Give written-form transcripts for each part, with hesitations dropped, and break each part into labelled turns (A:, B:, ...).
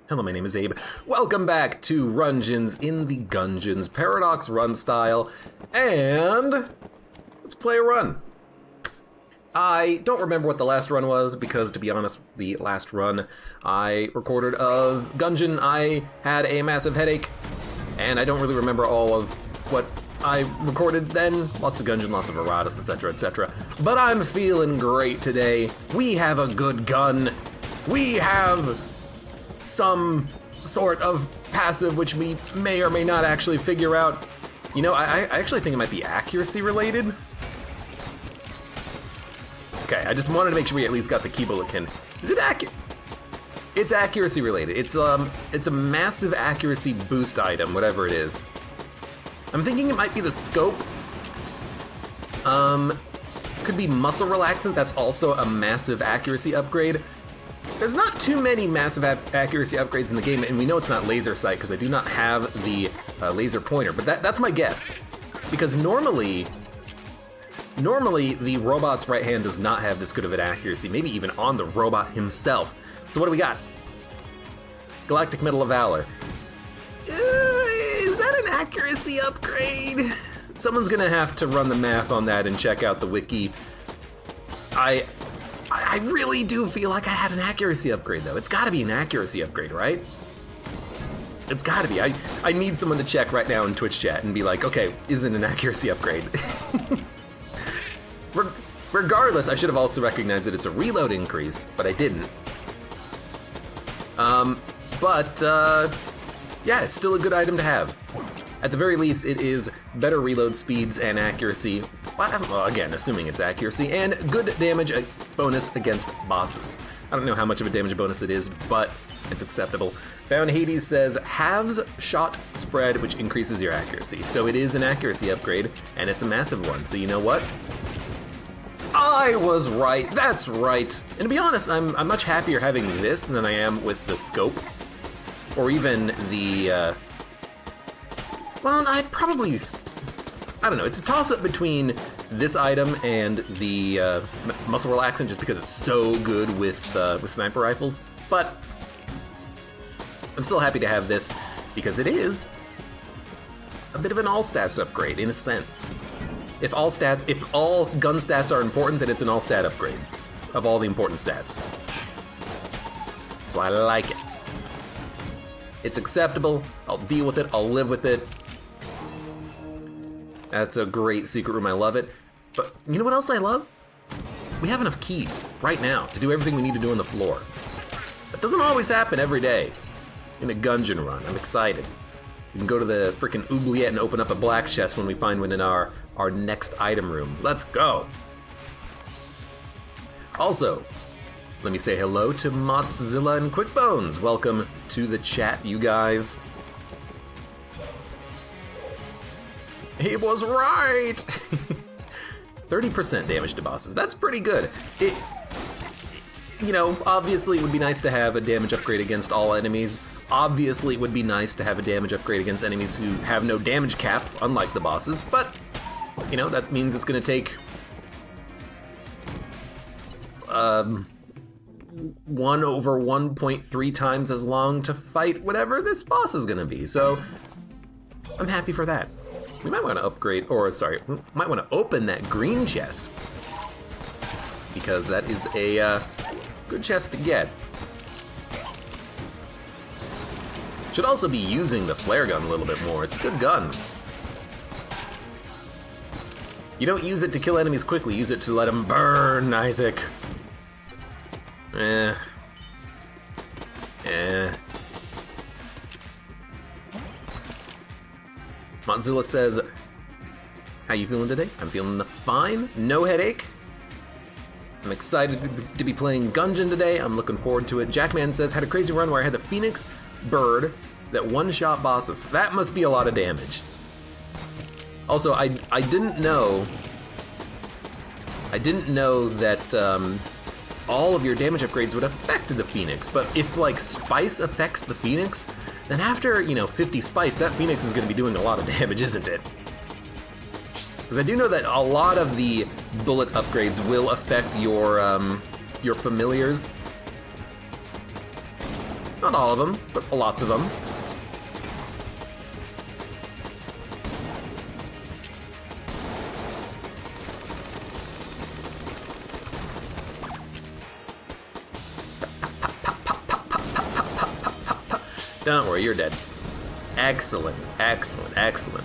A: Hello, my name is Abe. Welcome back to Rungeons in the Gungeons Paradox run style, and let's play a run. I don't remember what the last run was because, to be honest, the last run I recorded of Gungeon, I had a massive headache, and I don't really remember all of what I recorded then. Lots of Gungeon, lots of Erratus, etc., etc. But I'm feeling great today. We have a good gun. We have some sort of passive which we may or may not actually figure out. You know, I actually think it might be accuracy related. Okay, I just wanted to make sure we at least got the key bulletkin. Is it accurate? It's accuracy related. It's a massive accuracy boost item, whatever it is. I'm thinking it might be the scope. Could be muscle relaxant. That's also a massive accuracy upgrade. There's not too many massive accuracy upgrades in the game, and we know it's not laser sight because I do not have the laser pointer, but that's my guess. Because normally the robot's right hand does not have this good of an accuracy, maybe even on the robot himself. So what do we got? Galactic Medal of Valor. Is that an accuracy upgrade? Someone's gonna have to run the math on that and check out the wiki. I really do feel like I had an accuracy upgrade, though. It's gotta be an accuracy upgrade, right? It's gotta be. I need someone to check right now in Twitch chat and be like, okay, is it an accuracy upgrade? Regardless, I should have also recognized that it's a reload increase, but I didn't. Yeah, it's still a good item to have. At the very least, it is better reload speeds and accuracy. Well, again, assuming it's accuracy, and good damage bonus against bosses. I don't know how much of a damage bonus it is, but it's acceptable. Bound Hades says, halves shot spread, which increases your accuracy. So it is an accuracy upgrade, and it's a massive one. So you know what? I was right, that's right. And to be honest, I'm much happier having this than I am with the scope. Or even the, well, I'd probably use, I don't know, it's a toss-up between this item and the muscle relaxant just because it's so good with sniper rifles. But I'm still happy to have this because it is a bit of an all stats upgrade in a sense. If all gun stats are important, then it's an all stat upgrade of all the important stats. So I like it. It's acceptable, I'll deal with it, I'll live with it. That's a great secret room, I love it. But you know what else I love? We have enough keys right now to do everything we need to do on the floor. That doesn't always happen every day in a Gungeon run. I'm excited. We can go to the frickin' oubliette and open up a black chest when we find one in our next item room. Let's go. Also, let me say hello to Motzilla and Quickbones. Welcome to the chat, you guys. He was right! 30% damage to bosses. That's pretty good. You know, obviously it would be nice to have a damage upgrade against all enemies. Obviously it would be nice to have a damage upgrade against enemies who have no damage cap, unlike the bosses, but, you know, that means it's gonna take 1 over 1.3 times as long to fight whatever this boss is gonna be, so I'm happy for that. We might want to upgrade, or sorry, we might want to open that green chest because that is a good chest to get. Should also be using the flare gun a little bit more. It's a good gun. You don't use it to kill enemies quickly, use it to let them burn, Isaac. Mozilla says, how you feeling today? I'm feeling fine, no headache. I'm excited to be playing Gungeon today. I'm looking forward to it. Jackman says, had a crazy run where I had the Phoenix bird that one-shot bosses. That must be a lot of damage. Also, I didn't know that all of your damage upgrades would affect the Phoenix, but if like Spice affects the Phoenix, then after, you know, 50 Spice, that Phoenix is gonna be doing a lot of damage, isn't it? Because I do know that a lot of the bullet upgrades will affect your familiars. Not all of them, but lots of them. Don't worry, you're dead. Excellent, excellent, excellent.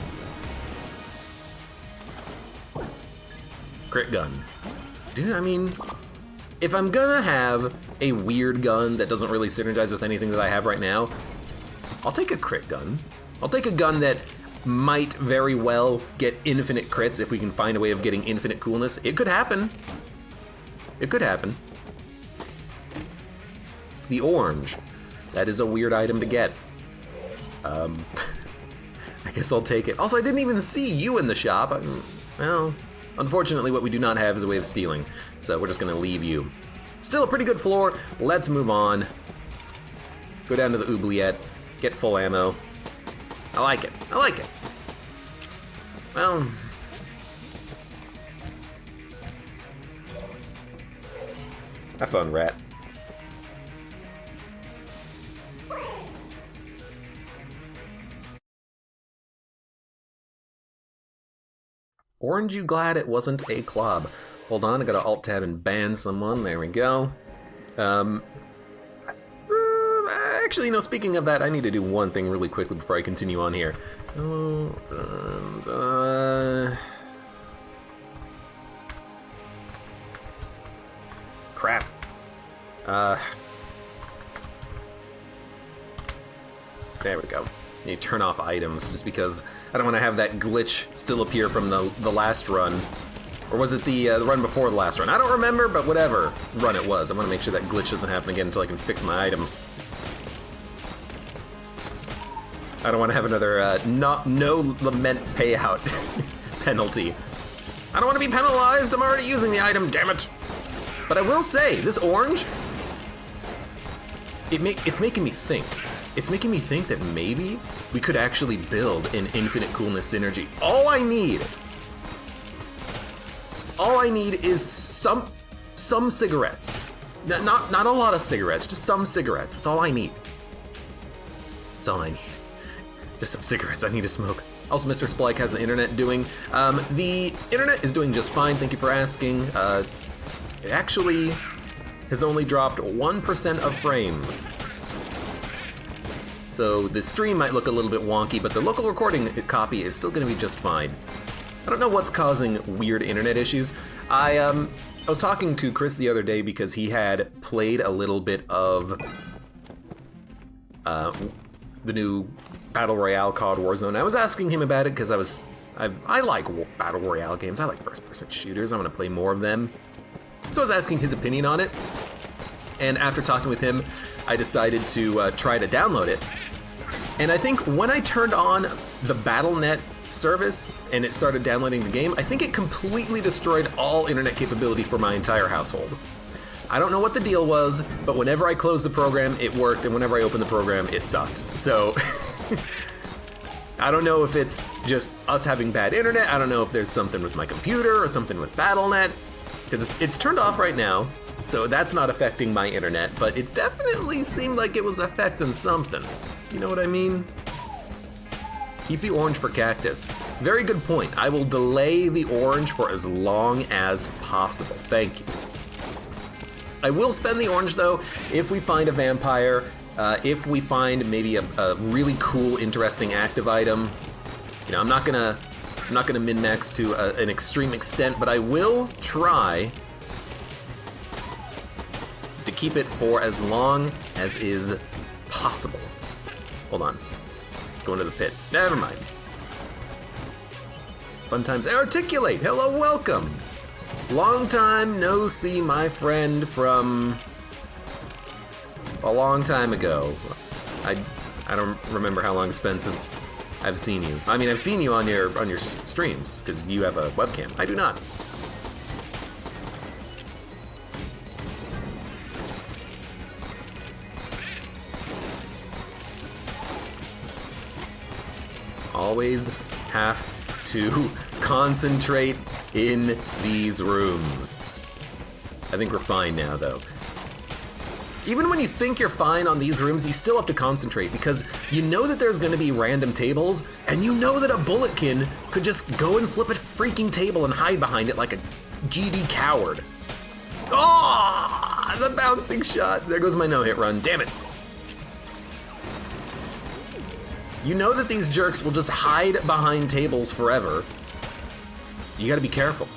A: Crit gun. Dude, I mean, if I'm gonna have a weird gun that doesn't really synergize with anything that I have right now, I'll take a crit gun. I'll take a gun that might very well get infinite crits if we can find a way of getting infinite coolness. It could happen. It could happen. The orange. That is a weird item to get. I guess I'll take it. Also, I didn't even see you in the shop. Well, unfortunately, what we do not have is a way of stealing, so we're just gonna leave you. Still a pretty good floor. Let's move on. Go down to the oubliette, get full ammo. I like it. I like it. Well, have fun, rat. Orange, you glad it wasn't a clob? Hold on, I gotta alt tab and ban someone. There we go. Actually, you know, speaking of that, I need to do one thing really quickly before I continue on here. Crap. There we go. You turn off items just because I don't want to have that glitch still appear from the last run. Or was it the run before the last run? I don't remember, but whatever run it was. I want to make sure that glitch doesn't happen again until I can fix my items. I don't want to have another no lament payout penalty. I don't want to be penalized. I'm already using the item, damn it. But I will say, this orange, it's making me think. It's making me think that maybe we could actually build an infinite coolness synergy. All I need is some cigarettes. Not a lot of cigarettes, just some cigarettes. That's all I need. That's all I need. Just some cigarettes. I need to smoke. Also, Mr. Splike, how's the internet doing? The internet is doing just fine. Thank you for asking. It actually has only dropped 1% of frames. So the stream might look a little bit wonky, but the local recording copy is still going to be just fine. I don't know what's causing weird internet issues. I was talking to Chris the other day because he had played a little bit of the new Battle Royale called Warzone. I was asking him about it because I like Battle Royale games. I like first-person shooters. I want to play more of them. So I was asking his opinion on it. And after talking with him, I decided to try to download it. And I think when I turned on the Battle.net service and it started downloading the game, I think it completely destroyed all internet capability for my entire household. I don't know what the deal was, but whenever I closed the program, it worked, and whenever I opened the program, it sucked. So, I don't know if it's just us having bad internet, I don't know if there's something with my computer or something with Battle.net, because it's turned off right now, so that's not affecting my internet, but it definitely seemed like it was affecting something. You know what I mean? Keep the orange for cactus. Very good point. I will delay the orange for as long as possible. Thank you. I will spend the orange though if we find a vampire, if we find maybe a really cool, interesting active item. You know, I'm not gonna min-max to an extreme extent, but I will try to keep it for as long as is possible. Hold on. Going to the pit. Never mind. Fun times. Articulate. Hello, welcome. Long time no see, my friend, from a long time ago. I don't remember how long it's been since I've seen you. I mean, I've seen you on your streams because you have a webcam. I do not. Always have to concentrate in these rooms. I think we're fine now, though. Even when you think you're fine on these rooms, you still have to concentrate because you know that there's going to be random tables, and you know that a bulletkin could just go and flip a freaking table and hide behind it like a GD coward. Oh, the bouncing shot. There goes my no-hit run. Damn it. You know that these jerks will just hide behind tables forever. You gotta be careful.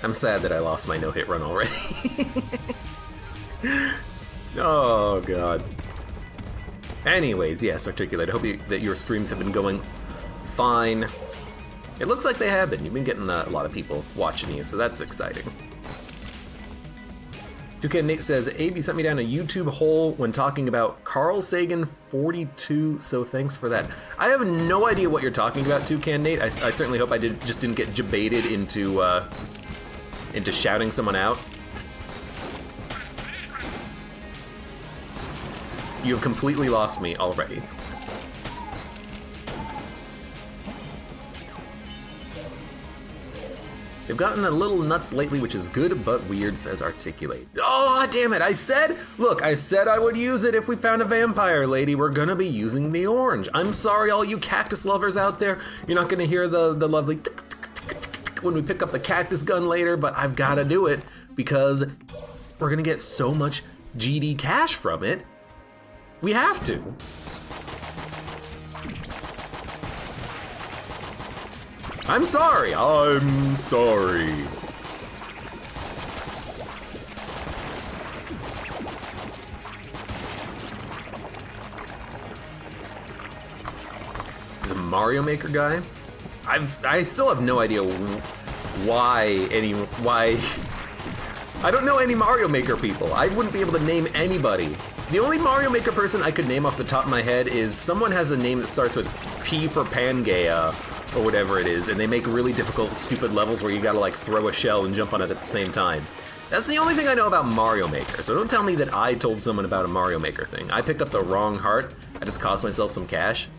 A: I'm sad that I lost my no-hit run already. Oh, God. Anyways, yes, Articulate, I hope that your streams have been going fine. It looks like they have been. You've been getting a lot of people watching you, so that's exciting. Toucan Nate says, Abe, you sent me down a YouTube hole when talking about Carl Sagan 42, so thanks for that. I have no idea what you're talking about, Toucan Nate. I certainly hope I just didn't get jebaited into shouting someone out. You have completely lost me already. They've gotten a little nuts lately, which is good but weird, says Articulate. Oh, damn it, I said I would use it if we found a vampire lady. We're gonna be using the orange. I'm sorry, all you cactus lovers out there. You're not gonna hear the lovely tick, tick, tick, tick, tick when we pick up the cactus gun later, but I've gotta do it because we're gonna get so much GD cash from it. We have to. I'm sorry. I'm sorry. Is a Mario Maker guy? I still have no idea why. I don't know any Mario Maker people. I wouldn't be able to name anybody. The only Mario Maker person I could name off the top of my head is someone has a name that starts with P for Pangaea, or whatever it is, and they make really difficult, stupid levels where you gotta like throw a shell and jump on it at the same time. That's the only thing I know about Mario Maker, so don't tell me that I told someone about a Mario Maker thing. I picked up the wrong heart, I just cost myself some cash.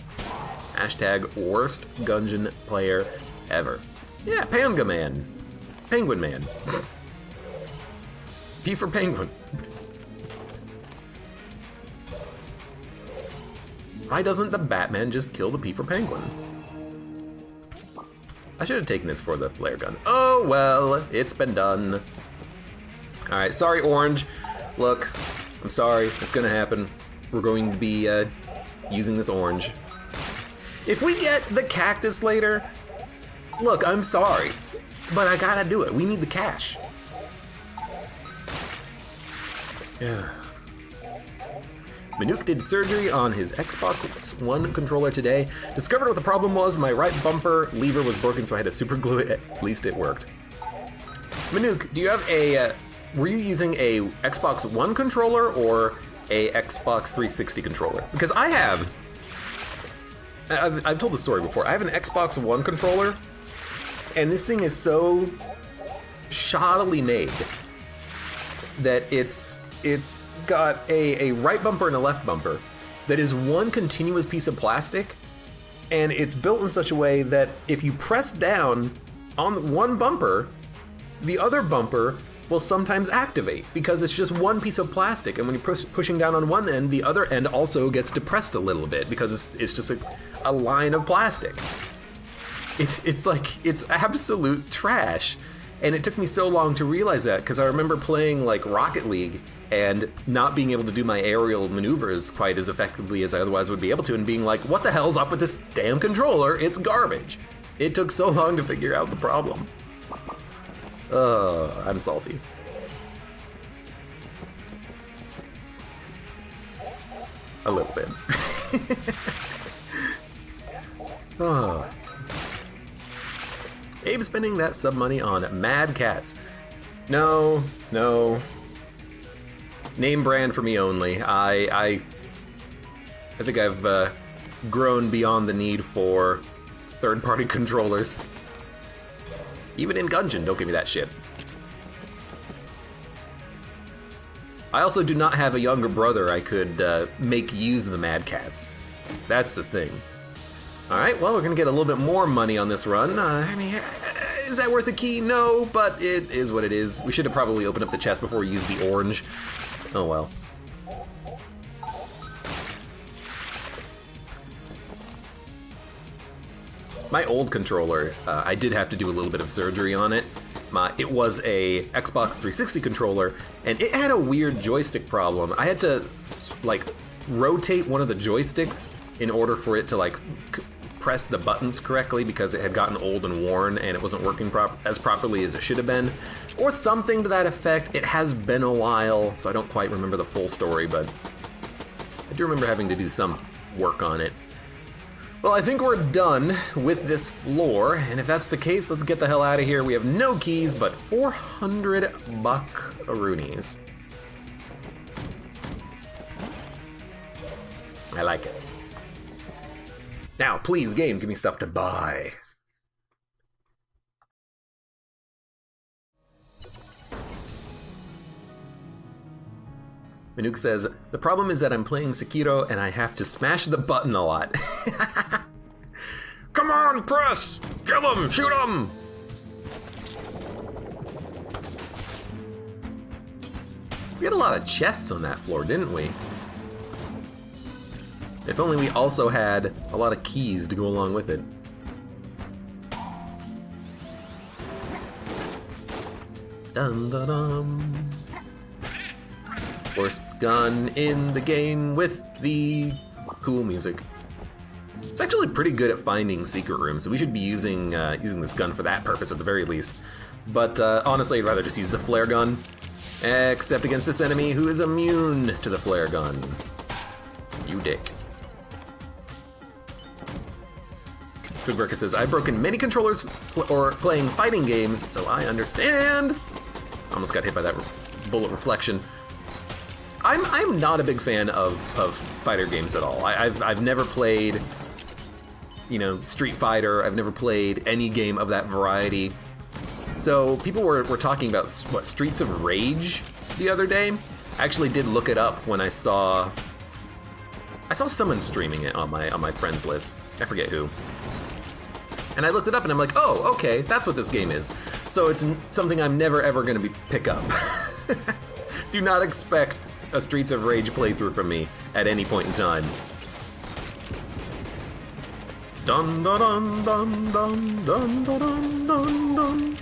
A: Hashtag worst Gungeon player ever. Yeah, Panga Man. Penguin Man. P for Penguin. Why doesn't the Batman just kill the P for Penguin? I should have taken this for the flare gun. Oh well, it's been done. Alright, sorry Orange. Look, I'm sorry, it's gonna happen. We're going to be using this orange. If we get the cactus later, look, I'm sorry, but I gotta do it. We need the cash. Yeah. Manuk did surgery on his Xbox One controller today. Discovered what the problem was. My right bumper lever was broken, so I had to super glue it. At least it worked. Manuk, do you have a... were you using a Xbox One controller or a Xbox 360 controller? Because I have... I've told the story before. I have an Xbox One controller, and this thing is so shoddily made that it's got a right bumper and a left bumper that is one continuous piece of plastic, and it's built in such a way that if you press down on one bumper, the other bumper will sometimes activate because it's just one piece of plastic, and when you're pushing down on one end, the other end also gets depressed a little bit because it's just a line of plastic. It's like, it's absolute trash. And it took me so long to realize that because I remember playing like Rocket League and not being able to do my aerial maneuvers quite as effectively as I otherwise would be able to, and being like, what the hell's up with this damn controller? It's garbage. It took so long to figure out the problem. I'm salty. A little bit. Abe spending that sub money on Mad Cats. No. Name brand for me only. I think I've grown beyond the need for third-party controllers. Even in Gungeon, don't give me that shit. I also do not have a younger brother I could make use the Mad Cats. That's the thing. Alright, well, we're gonna get a little bit more money on this run. I mean, is that worth a key? No, but it is what it is. We should have probably opened up the chest before we used the orange. Oh well. My old controller, I did have to do a little bit of surgery on it. It was a Xbox 360 controller, and it had a weird joystick problem. I had to, like, rotate one of the joysticks in order for it to, like, press the buttons correctly because it had gotten old and worn and it wasn't working as properly as it should have been. Or something to that effect. It has been a while, so I don't quite remember the full story, but I do remember having to do some work on it. Well, I think we're done with this floor, and if that's the case, let's get the hell out of here. We have no keys, but 400 buckaroonies. I like it. Now, please, game, give me stuff to buy. Manuk says, the problem is that I'm playing Sekiro and I have to smash the button a lot. Come on, press! Kill him! Shoot him! We had a lot of chests on that floor, didn't we? If only we also had a lot of keys to go along with it. Dun dun dun. Worst gun in the game with the cool music. It's actually pretty good at finding secret rooms, so we should be using this gun for that purpose at the very least. But honestly, I'd rather just use the flare gun, except against this enemy who is immune to the flare gun. You dick. Twigburka says, I've broken many controllers playing fighting games, so I understand. Almost got hit by that bullet reflection. I'm not a big fan of fighter games at all. I've never played, you know, Street Fighter. I've never played any game of that variety. So people were talking about, what, Streets of Rage the other day? I actually did look it up when I saw someone streaming it on my friends list. I forget who. And I looked it up and I'm like, oh, okay, that's what this game is. So it's something I'm never ever gonna pick up. Do not expect a Streets of Rage playthrough from me at any point in time. Dun dun dun dun dun dun dun dun dun.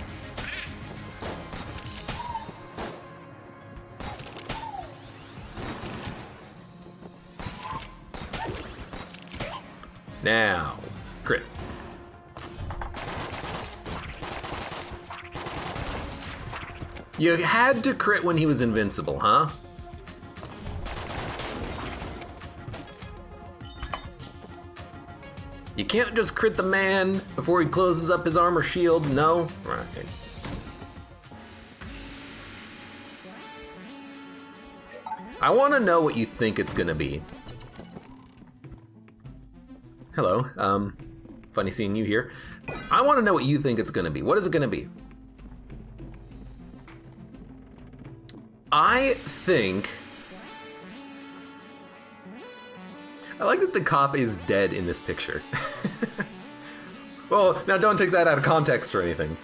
A: Now, crit. You had to crit when he was invincible, huh? You can't just crit the man before he closes up his armor shield, no? Right. I want to know what you think it's gonna be. Hello, funny seeing you here. I want to know what you think it's gonna be. What is it gonna be? I think... I like that the cop is dead in this picture. Well, now don't take that out of context or anything.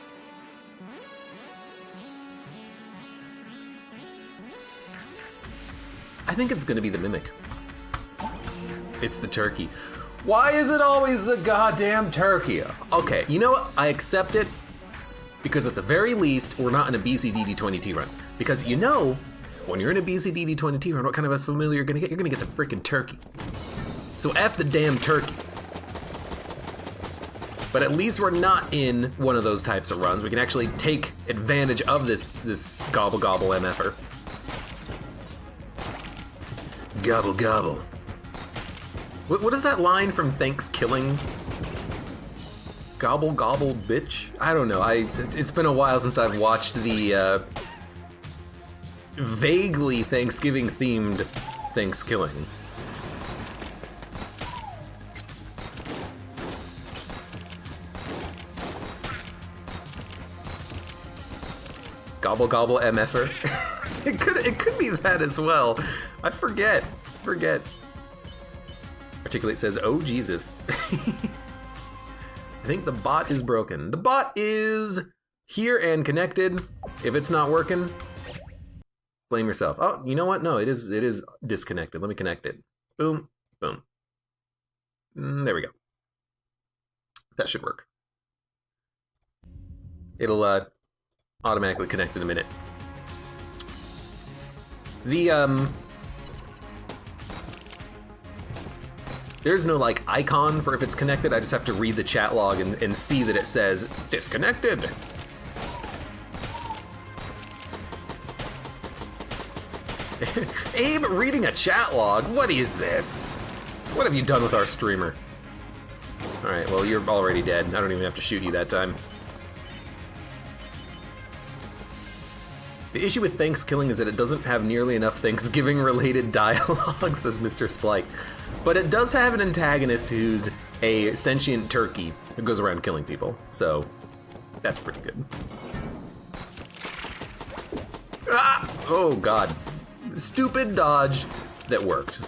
A: I think it's gonna be the Mimic. It's the turkey. Why is it always the goddamn turkey? Okay, you know what? I accept it because at the very least, we're not in a BCDD20T run. Because you know, when you're in a BCDD20T run, what kind of a familiar you're gonna get? You're gonna get the frickin' turkey. So F the damn turkey. But at least we're not in one of those types of runs. We can actually take advantage of this gobble gobble MFer. Gobble gobble. What is that line from Thanksgiving? Gobble gobble bitch? I don't know. It's been a while since I've watched the vaguely Thanksgiving themed Thanksgiving. Gobble gobble MFer. It could be that as well. I forget. Articulate says, oh Jesus. think the bot is broken. The bot is here and connected. If it's not working, blame yourself. Oh, you know what? No, it is disconnected. Let me connect it. Boom, boom. There we go. That should work. It'll automatically connect in a minute. There's no like icon for if it's connected. I just have to read the chat log and see that it says disconnected. Abe reading a chat log? What is this? What have you done with our streamer? Alright, well, you're already dead. I don't even have to shoot you that time. The issue with Thanksgiving is that it doesn't have nearly enough Thanksgiving-related dialogue, says Mr. Splike. But it does have an antagonist who's a sentient turkey who goes around killing people, so that's pretty good. Ah! Oh, God. Stupid dodge that worked.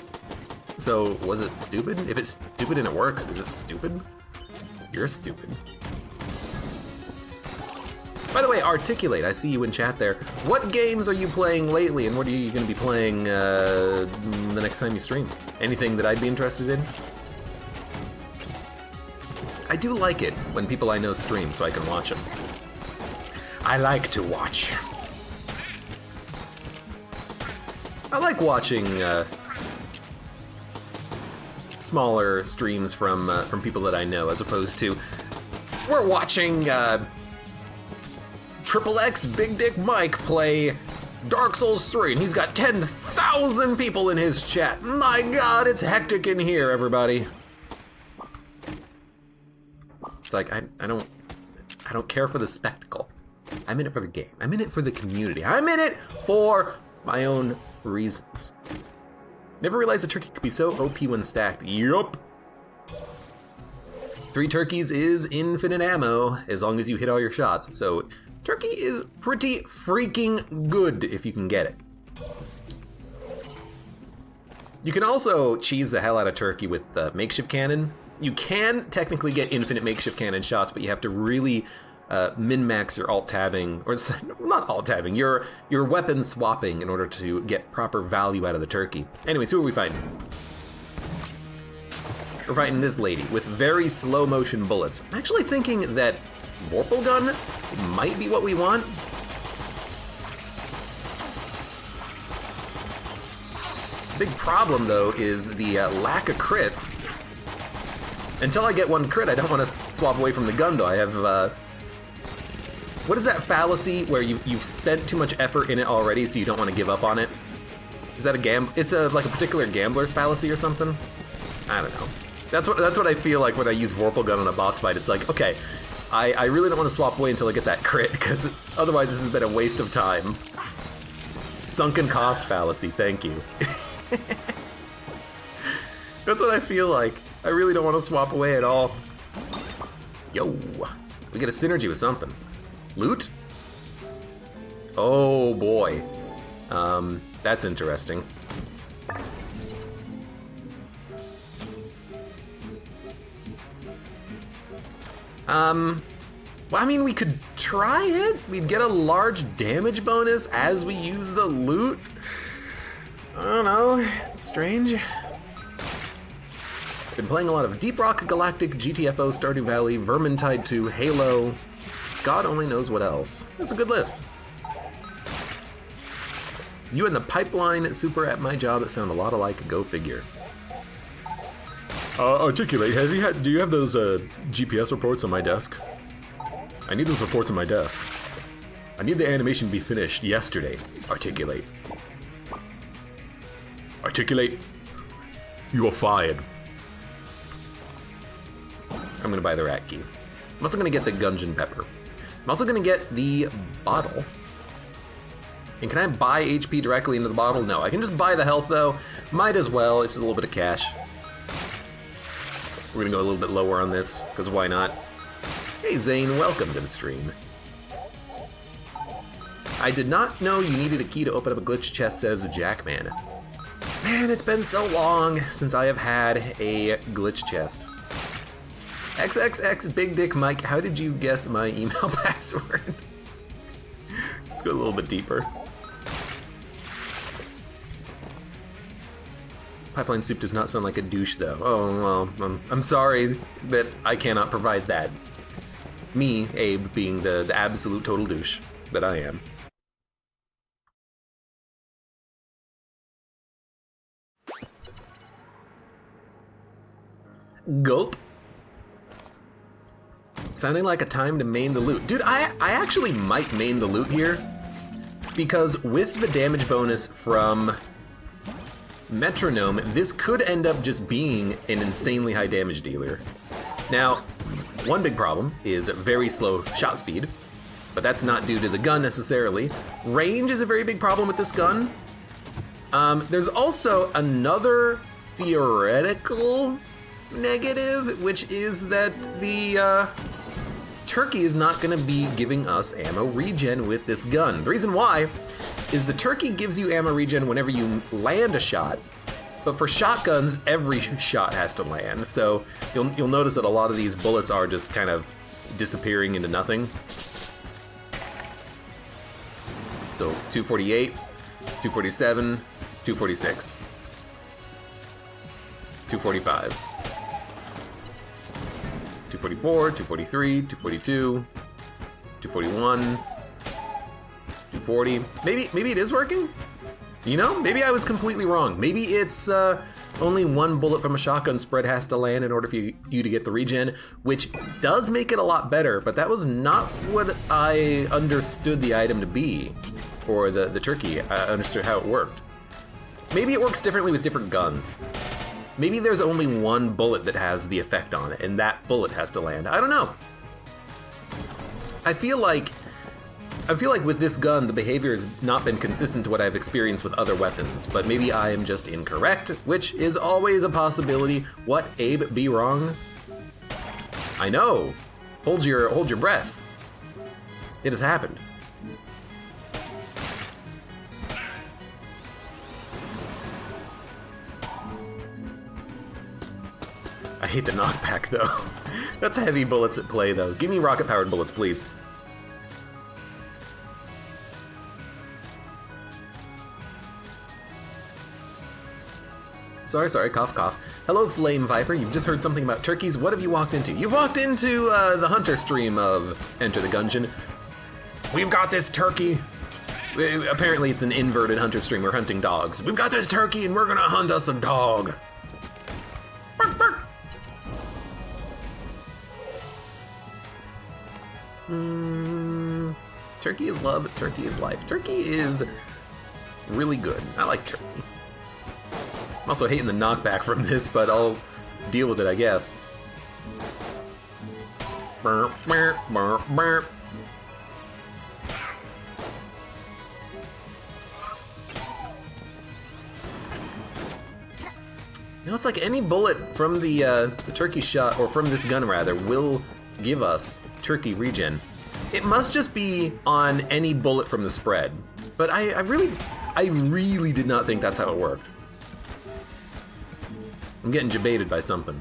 A: So, was it stupid? If it's stupid and it works, is it stupid? You're stupid. By the way, Articulate, I see you in chat there. What games are you playing lately, and what are you going to be playing the next time you stream? Anything that I'd be interested in? I do like it when people I know stream so I can watch them. I like to watch. I like watching smaller streams from people that I know, as opposed to we're watching Triple X Big Dick Mike play Dark Souls 3, and he's got 10,000 people in his chat. My God, it's hectic in here, everybody. It's like I don't care for the spectacle. I'm in it for the game. I'm in it for the community. I'm in it for my own reasons. Never realized a turkey could be so OP when stacked. Yup. 3 turkeys is infinite ammo as long as you hit all your shots. So turkey is pretty freaking good if you can get it. You can also cheese the hell out of turkey with makeshift cannon. You can technically get infinite makeshift cannon shots, but you have to really min-max your alt-tabbing, or not alt-tabbing, your weapon swapping in order to get proper value out of the turkey. Anyways, who are we fighting? We're fighting this lady with very slow motion bullets. I'm actually thinking that Vorpal gun might be what we want. Big problem though is the lack of crits. Until I get one crit, I don't want to swap away from the gun though. I have what is that fallacy where you've spent too much effort in it already, so you don't want to give up on it? Is that it's like a particular gambler's fallacy or something? I don't know. That's what I feel like when I use Vorpal gun on a boss fight. It's like, okay, I really don't want to swap away until I get that crit, because otherwise this has been a waste of time. Sunken cost fallacy, thank you. That's what I feel like. I really don't want to swap away at all. Yo, we get a synergy with something. Lute? Oh boy. That's interesting. Well, I mean, we could try it. We'd get a large damage bonus as we use the loot. I don't know, it's strange. Been playing a lot of Deep Rock Galactic, GTFO, Stardew Valley, Vermintide 2, Halo. God only knows what else. That's a good list. You and the pipeline super at my job that sound a lot alike. Go figure. Articulate. Do you have those GPS reports on my desk? I need those reports on my desk. I need the animation to be finished yesterday. Articulate. Articulate. You are fired. I'm gonna buy the rat key. I'm also gonna get the Gungeon pepper. I'm also gonna get the bottle. And can I buy HP directly into the bottle? No, I can just buy the health though. Might as well, it's just a little bit of cash. We're gonna go a little bit lower on this, because why not? Hey Zane, welcome to the stream. I did not know you needed a key to open up a glitch chest, says Jackman. Man, it's been so long since I have had a glitch chest. XXX Big Dick Mike, how did you guess my email password? Let's go a little bit deeper. Pipeline soup does not sound like a douche, though. Oh, well, I'm sorry that I cannot provide that. Me, Abe, being the absolute total douche that I am. Gulp. Sounding like a time to main the Lute. Dude, I actually might main the Lute here, because with the damage bonus from Metronome, this could end up just being an insanely high damage dealer. Now, one big problem is very slow shot speed, but that's not due to the gun necessarily. Range is a very big problem with this gun. There's also another theoretical negative, which is that the turkey is not going to be giving us ammo regen with this gun. The reason why is the turkey gives you ammo regen whenever you land a shot, but for shotguns, every shot has to land. So you'll notice that a lot of these bullets are just kind of disappearing into nothing. So 248, 247, 246, 245. 244, 243, 242, 241, 240. Maybe it is working? You know, maybe I was completely wrong. Maybe it's only one bullet from a shotgun spread has to land in order for you to get the regen, which does make it a lot better, but that was not what I understood the item to be, or the turkey. I understood how it worked. Maybe it works differently with different guns. Maybe there's only one bullet that has the effect on it, and that bullet has to land. I don't know. I feel like with this gun, the behavior has not been consistent to what I've experienced with other weapons, but maybe I am just incorrect, which is always a possibility. What, Abe, be wrong? I know. Hold your breath. It has happened. I hate the knockback, though. That's heavy bullets at play, though. Give me rocket-powered bullets, please. Sorry, cough, cough. Hello, Flame Viper. You've just heard something about turkeys. What have you walked into? You've walked into the hunter stream of Enter the Gungeon. We've got this turkey. Apparently, it's an inverted hunter stream. We're hunting dogs. We've got this turkey, and we're gonna hunt us a dog. Bark, bark. Turkey is love, turkey is life. Turkey is really good. I like turkey. I'm also hating the knockback from this, but I'll deal with it, I guess. Burp, burp, burp, burp. You know, it's like any bullet from the turkey shot, or from this gun rather, will give us turkey regen. It must just be on any bullet from the spread. But I really did not think that's how it worked. I'm getting jebaited by something.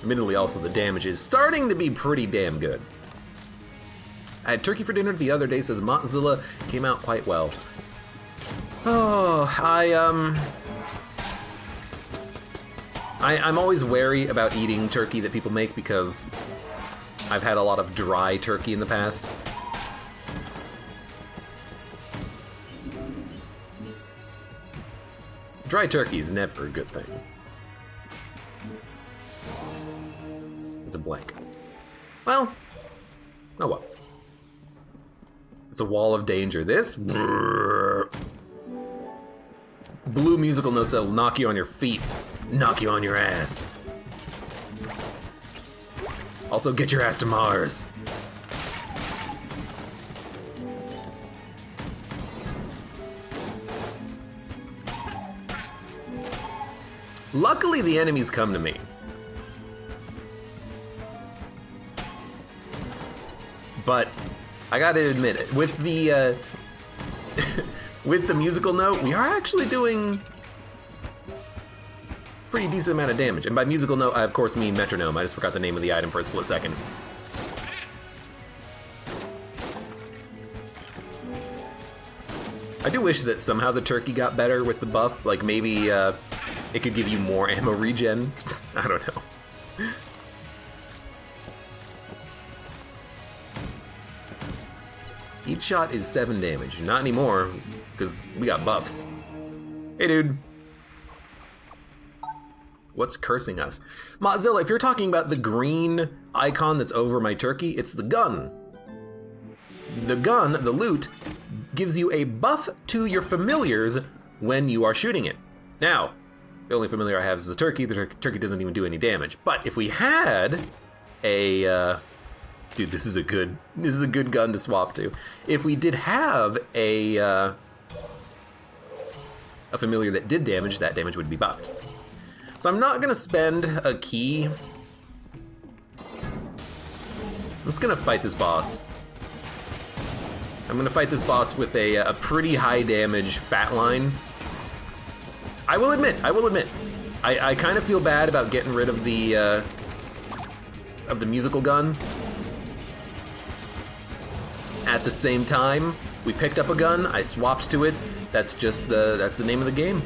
A: Admittedly, also the damage is starting to be pretty damn good. I had turkey for dinner the other day, says Motzilla. Came out quite well. Oh, I'm always wary about eating turkey that people make because I've had a lot of dry turkey in the past. Dry turkey is never a good thing. It's a blank. Well, oh well. It's a wall of danger. This blue musical notes that'll knock you on your feet, knock you on your ass. Also, get your ass to Mars. Luckily, the enemies come to me. But I gotta admit it, with the with the musical note, we are actually doing pretty decent amount of damage. And by musical note, I of course mean metronome. I just forgot the name of the item for a split second. I do wish that somehow the turkey got better with the buff. Like maybe it could give you more ammo regen. I don't know. Each shot is 7 damage. Not anymore, because we got buffs. Hey, dude. What's cursing us? Mozilla, if you're talking about the green icon that's over my turkey, it's the gun. The gun, the loot, gives you a buff to your familiars when you are shooting it. Now, the only familiar I have is the turkey. The turkey doesn't even do any damage. But if we had a... dude, this is a good gun to swap to. If we did have a familiar that did damage, that damage would be buffed. So I'm not gonna spend a key. I'm just gonna fight this boss. I'm gonna fight this boss with a pretty high damage fat line. I will admit, I kind of feel bad about getting rid of the musical gun. At the same time, we picked up a gun, I swapped to it. That's the name of the game.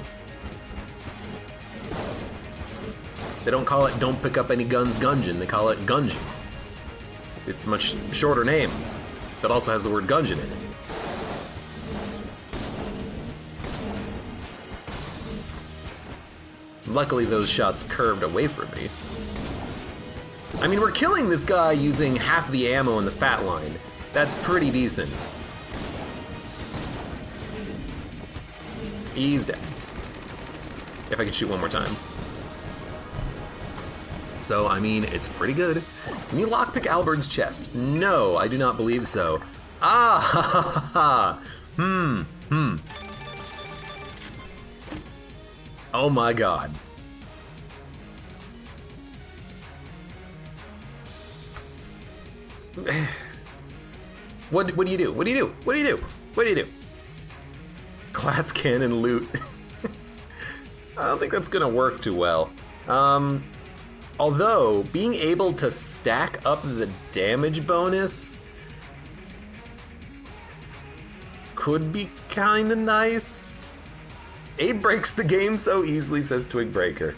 A: They don't call it Don't Pick Up Any Guns Gungeon, they call it Gungeon. It's a much shorter name, that also has the word Gungeon in it. Luckily those shots curved away from me. I mean, we're killing this guy using half the ammo in the fat line. That's pretty decent. He's dead. If I can shoot one more time. So, I mean, it's pretty good. Can you lockpick Albert's chest? No, I do not believe so. Ah, ha, ha, ha. Oh my god. What do you do? What do you do? What do you do? What do you do? Glass cannon loot. I don't think that's gonna work too well. Although, being able to stack up the damage bonus could be kinda nice. Abe breaks the game so easily, says Twigbreaker.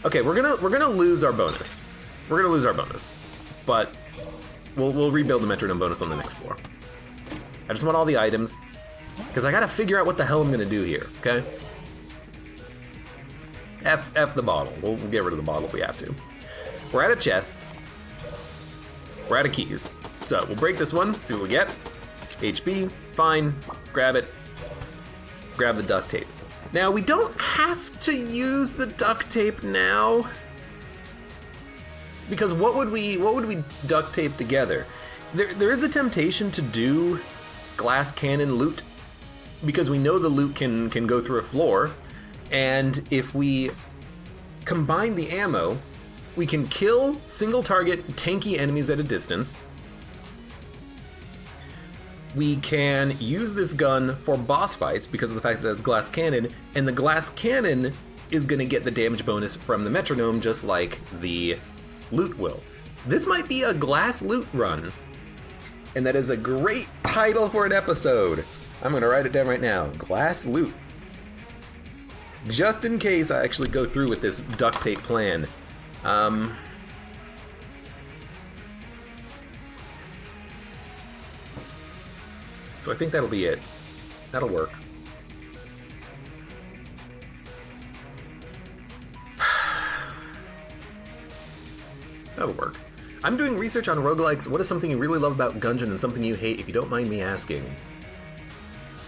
A: Okay, we're gonna lose our bonus. We're gonna lose our bonus. But we'll rebuild the metronome bonus on the next floor. I just want all the items, because I gotta figure out what the hell I'm gonna do here, okay? F the bottle. We'll get rid of the bottle if we have to. We're out of chests. We're out of keys. So we'll break this one, see what we get. HP, fine, grab it. Grab the duct tape. Now we don't have to use the duct tape now, because what would we duct tape together? There is a temptation to do glass cannon loot, because we know the loot can go through a floor, and if we combine the ammo, we can kill single target tanky enemies at a distance. We can use this gun for boss fights because of the fact that it's glass cannon, and the glass cannon is going to get the damage bonus from the metronome just like the loot will. This might be a glass loot run, and that is a great title for an episode. I'm going to write it down right now. Glass loot. Just in case I actually go through with this duct tape plan. So I think that'll be it. That'll work. That'll work. I'm doing research on roguelikes. What is something you really love about Gungeon and something you hate, if you don't mind me asking?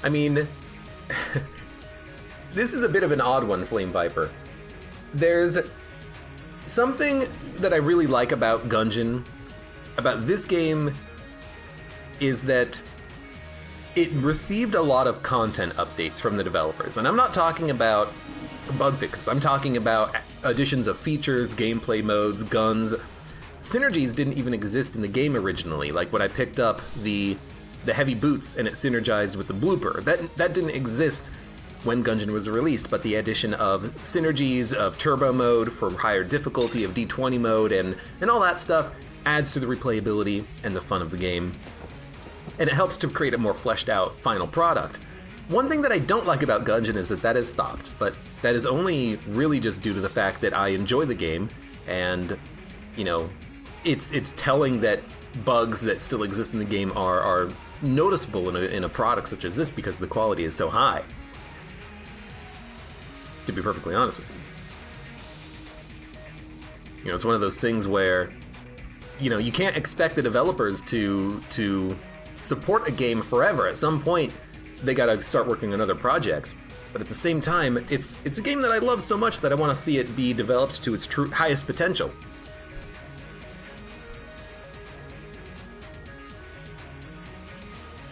A: I mean, this is a bit of an odd one, Flame Viper. There's something that I really like about Gungeon, about this game, is that it received a lot of content updates from the developers. And I'm not talking about bug fixes, I'm talking about additions of features, gameplay modes, guns. Synergies didn't even exist in the game originally, like when I picked up the heavy boots and it synergized with the blooper. That didn't exist when Gungeon was released, but the addition of synergies, of turbo mode for higher difficulty, of D20 mode, and all that stuff adds to the replayability and the fun of the game. And it helps to create a more fleshed out final product. One thing that I don't like about Gungeon is that has stopped, but that is only really just due to the fact that I enjoy the game, and, you know, it's telling that bugs that still exist in the game are noticeable in a product such as this because the quality is so high. To be perfectly honest with you. You know, it's one of those things where, you know, you can't expect the developers to support a game forever. At some point, they gotta start working on other projects. But at the same time, it's a game that I love so much that I want to see it be developed to its highest potential.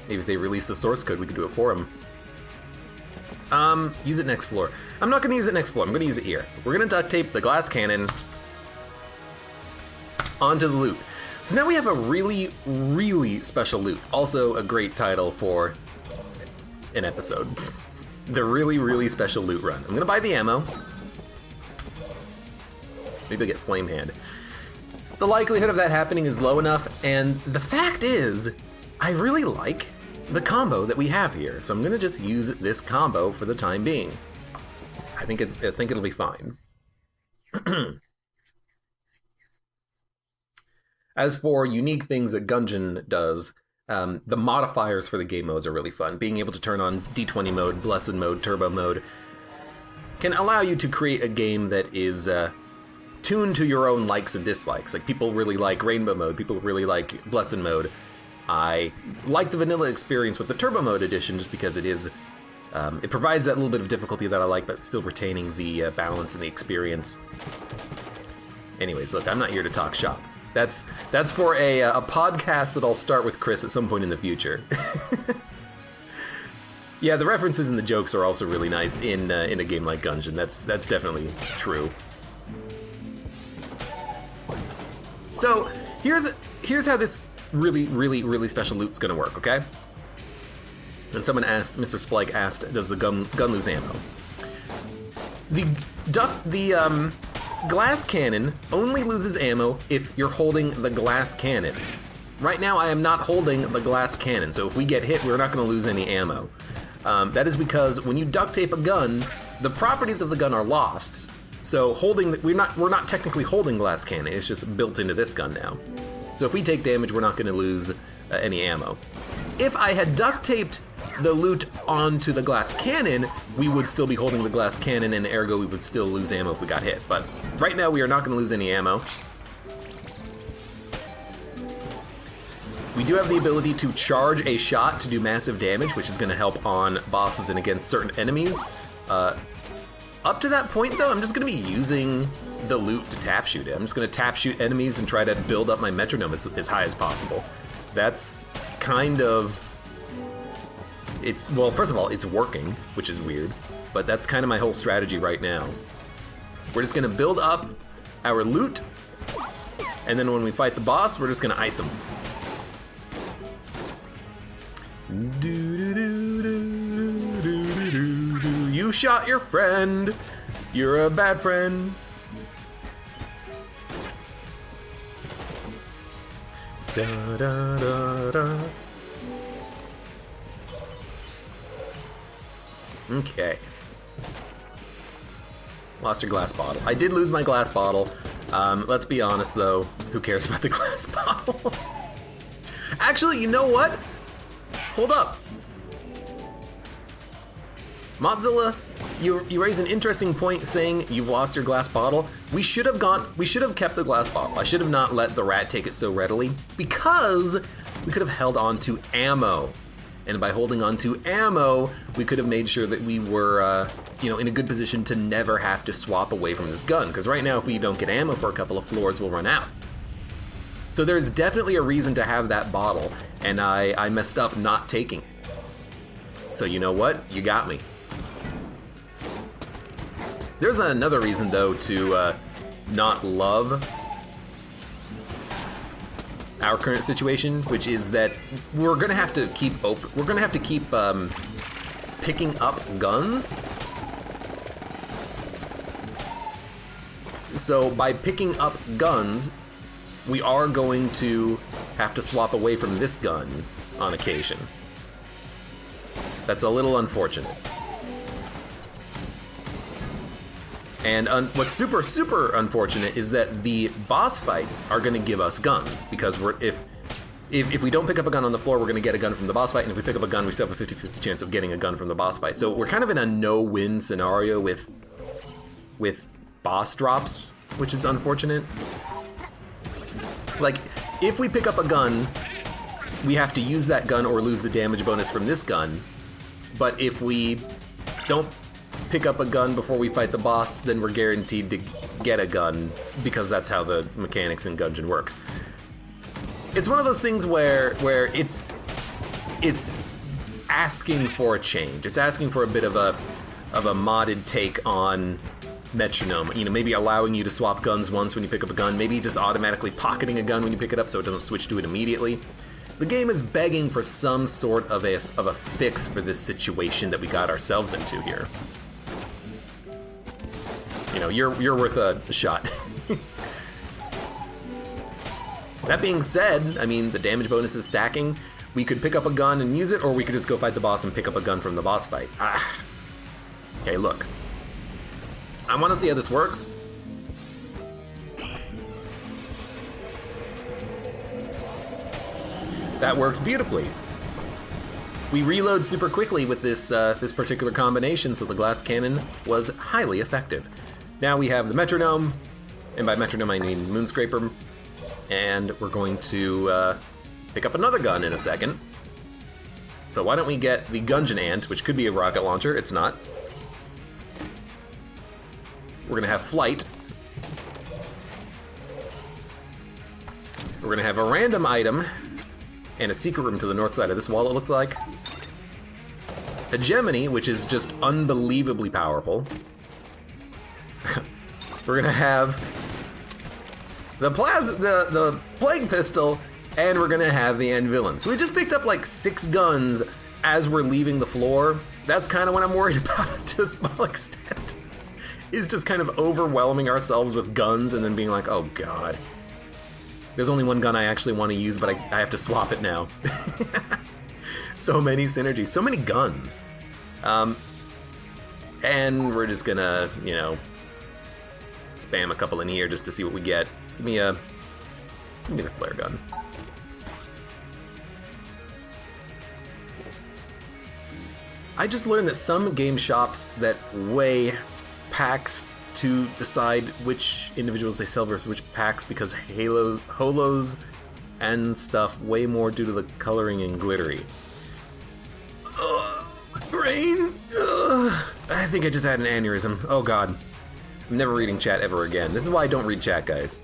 A: Maybe if they release the source code, we could do it for them. Use it next floor. I'm not going to use it next floor. I'm going to use it here. We're going to duct tape the glass cannon onto the Lute. So now we have a really, really special Lute. Also a great title for an episode. The really, really special Lute run. I'm going to buy the ammo. Maybe I'll get Flame Hand. The likelihood of that happening is low enough, and the fact is, I really like the combo that we have here, so I'm gonna just use this combo for the time being. I think it'll be fine. As for unique things that Gungeon does, the modifiers for the game modes are really fun. Being able to turn on D20 mode, Blessed mode, Turbo mode can allow you to create a game that is tuned to your own likes and dislikes. Like, people really like Rainbow mode, people really like Blessed mode. I like the vanilla experience with the Turbo Mode edition just because it is, it provides that little bit of difficulty that I like, but still retaining the balance and the experience. Anyways, look, I'm not here to talk shop. That's for a podcast that I'll start with Chris at some point in the future. Yeah, the references and the jokes are also really nice in a game like Gungeon. That's definitely true. So here's how this really, really, really special loot's gonna work, okay? And someone asked, Mr. Splike asked, does the gun lose ammo? The glass cannon only loses ammo if you're holding the glass cannon. Right now, I am not holding the glass cannon, so if we get hit, we're not gonna lose any ammo. That is because when you duct tape a gun, the properties of the gun are lost. So we're not technically holding glass cannon, it's just built into this gun now. So if we take damage, we're not going to lose any ammo. If I had duct taped the Lute onto the glass cannon, we would still be holding the glass cannon, and ergo we would still lose ammo if we got hit. But right now we are not going to lose any ammo. We do have the ability to charge a shot to do massive damage, which is going to help on bosses and against certain enemies. Up to that point, though, I'm just going to be using the Lute to tap shoot it. I'm just going to tap shoot enemies and try to build up my metronome as high as possible. That's kind of... well, first of all, it's working, which is weird, but that's kind of my whole strategy right now. We're just going to build up our Lute, and then when we fight the boss, we're just going to ice him. You shot your friend. You're a bad friend. Da, da, da, da. Okay. Lost your glass bottle. I did lose my glass bottle. Let's be honest, though. Who cares about the glass bottle? Actually, you know what? Hold up. Modzilla, you raise an interesting point saying you've lost your glass bottle. We should have kept the glass bottle. I should have not let the rat take it so readily, because we could have held on to ammo. And by holding on to ammo, we could have made sure that we were, in a good position to never have to swap away from this gun. Because right now, if we don't get ammo for a couple of floors, we'll run out. So there's definitely a reason to have that bottle, and I messed up not taking it. So you know what? You got me. There's another reason, though, to not love our current situation, which is that we're gonna have to keep picking up guns. So by picking up guns, we are going to have to swap away from this gun on occasion. That's a little unfortunate. And what's super, super unfortunate is that the boss fights are going to give us guns, because if we don't pick up a gun on the floor, we're going to get a gun from the boss fight, and if we pick up a gun, we still have a 50-50 chance of getting a gun from the boss fight. So we're kind of in a no-win scenario with boss drops, which is unfortunate. Like, if we pick up a gun, we have to use that gun or lose the damage bonus from this gun. But if we don't pick up a gun before we fight the boss, then we're guaranteed to get a gun, because that's how the mechanics in Gungeon works. It's one of those things where it's asking for a change. It's asking for a bit of a modded take on Metronome. You know, maybe allowing you to swap guns once when you pick up a gun, maybe just automatically pocketing a gun when you pick it up so it doesn't switch to it immediately. The game is begging for some sort of a fix for this situation that we got ourselves into here. You know, you're worth a shot. That being said, I mean, the damage bonus is stacking. We could pick up a gun and use it, or we could just go fight the boss and pick up a gun from the boss fight. Okay, look. I want to see how this works. That worked beautifully. We reload super quickly with this this particular combination, so the glass cannon was highly effective. Now we have the metronome, and by metronome I mean moonscraper, and we're going to pick up another gun in a second. So why don't we get the Gungeon Ant, which could be a rocket launcher, it's not. We're gonna have flight. We're gonna have a random item and a secret room to the north side of this wall, it looks like. Hegemony, which is just unbelievably powerful. We're gonna have the plague pistol, and we're gonna have the Anvilin. So we just picked up like 6 guns as we're leaving the floor. That's kind of what I'm worried about to a small extent. Is just kind of overwhelming ourselves with guns and then being like, oh god. There's only one gun I actually want to use, but I have to swap it now. So many synergies, so many guns. And we're just gonna, you know, spam a couple in here just to see what we get. Give me the flare gun. I just learned that some game shops that weigh packs to decide which individuals they sell versus which packs, because holos and stuff way more due to the coloring and glittery. Brain! I think I just had an aneurysm. Oh god. I'm never reading chat ever again. This is why I don't read chat, guys.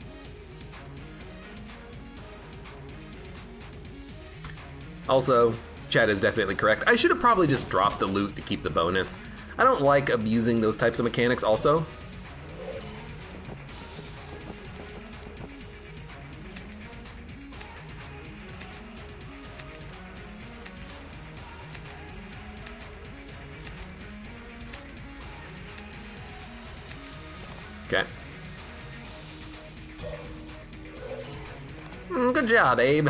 A: Also, chat is definitely correct. I should have probably just dropped the loot to keep the bonus. I don't like abusing those types of mechanics also. Okay. Good job, Abe.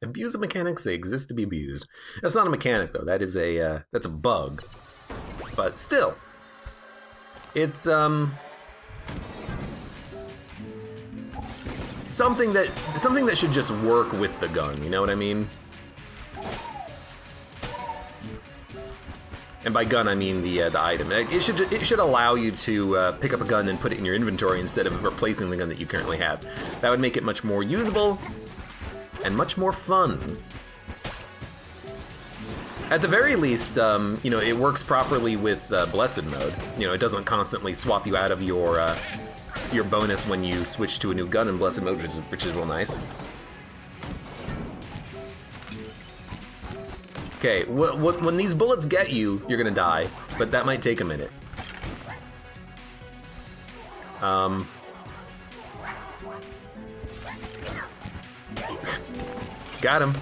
A: Abuse of mechanics, they exist to be abused. That's not a mechanic though, that is that's a bug. But still, it's something that should just work with the gun, you know what I mean? And by gun, I mean the item. It should allow you to pick up a gun and put it in your inventory instead of replacing the gun that you currently have. That would make it much more usable and much more fun. At the very least, you know, it works properly with Blessed mode. You know, it doesn't constantly swap you out of your bonus when you switch to a new gun in Blessed mode, which is real nice. Okay, when these bullets get you, you're gonna die, but that might take a minute. Got him.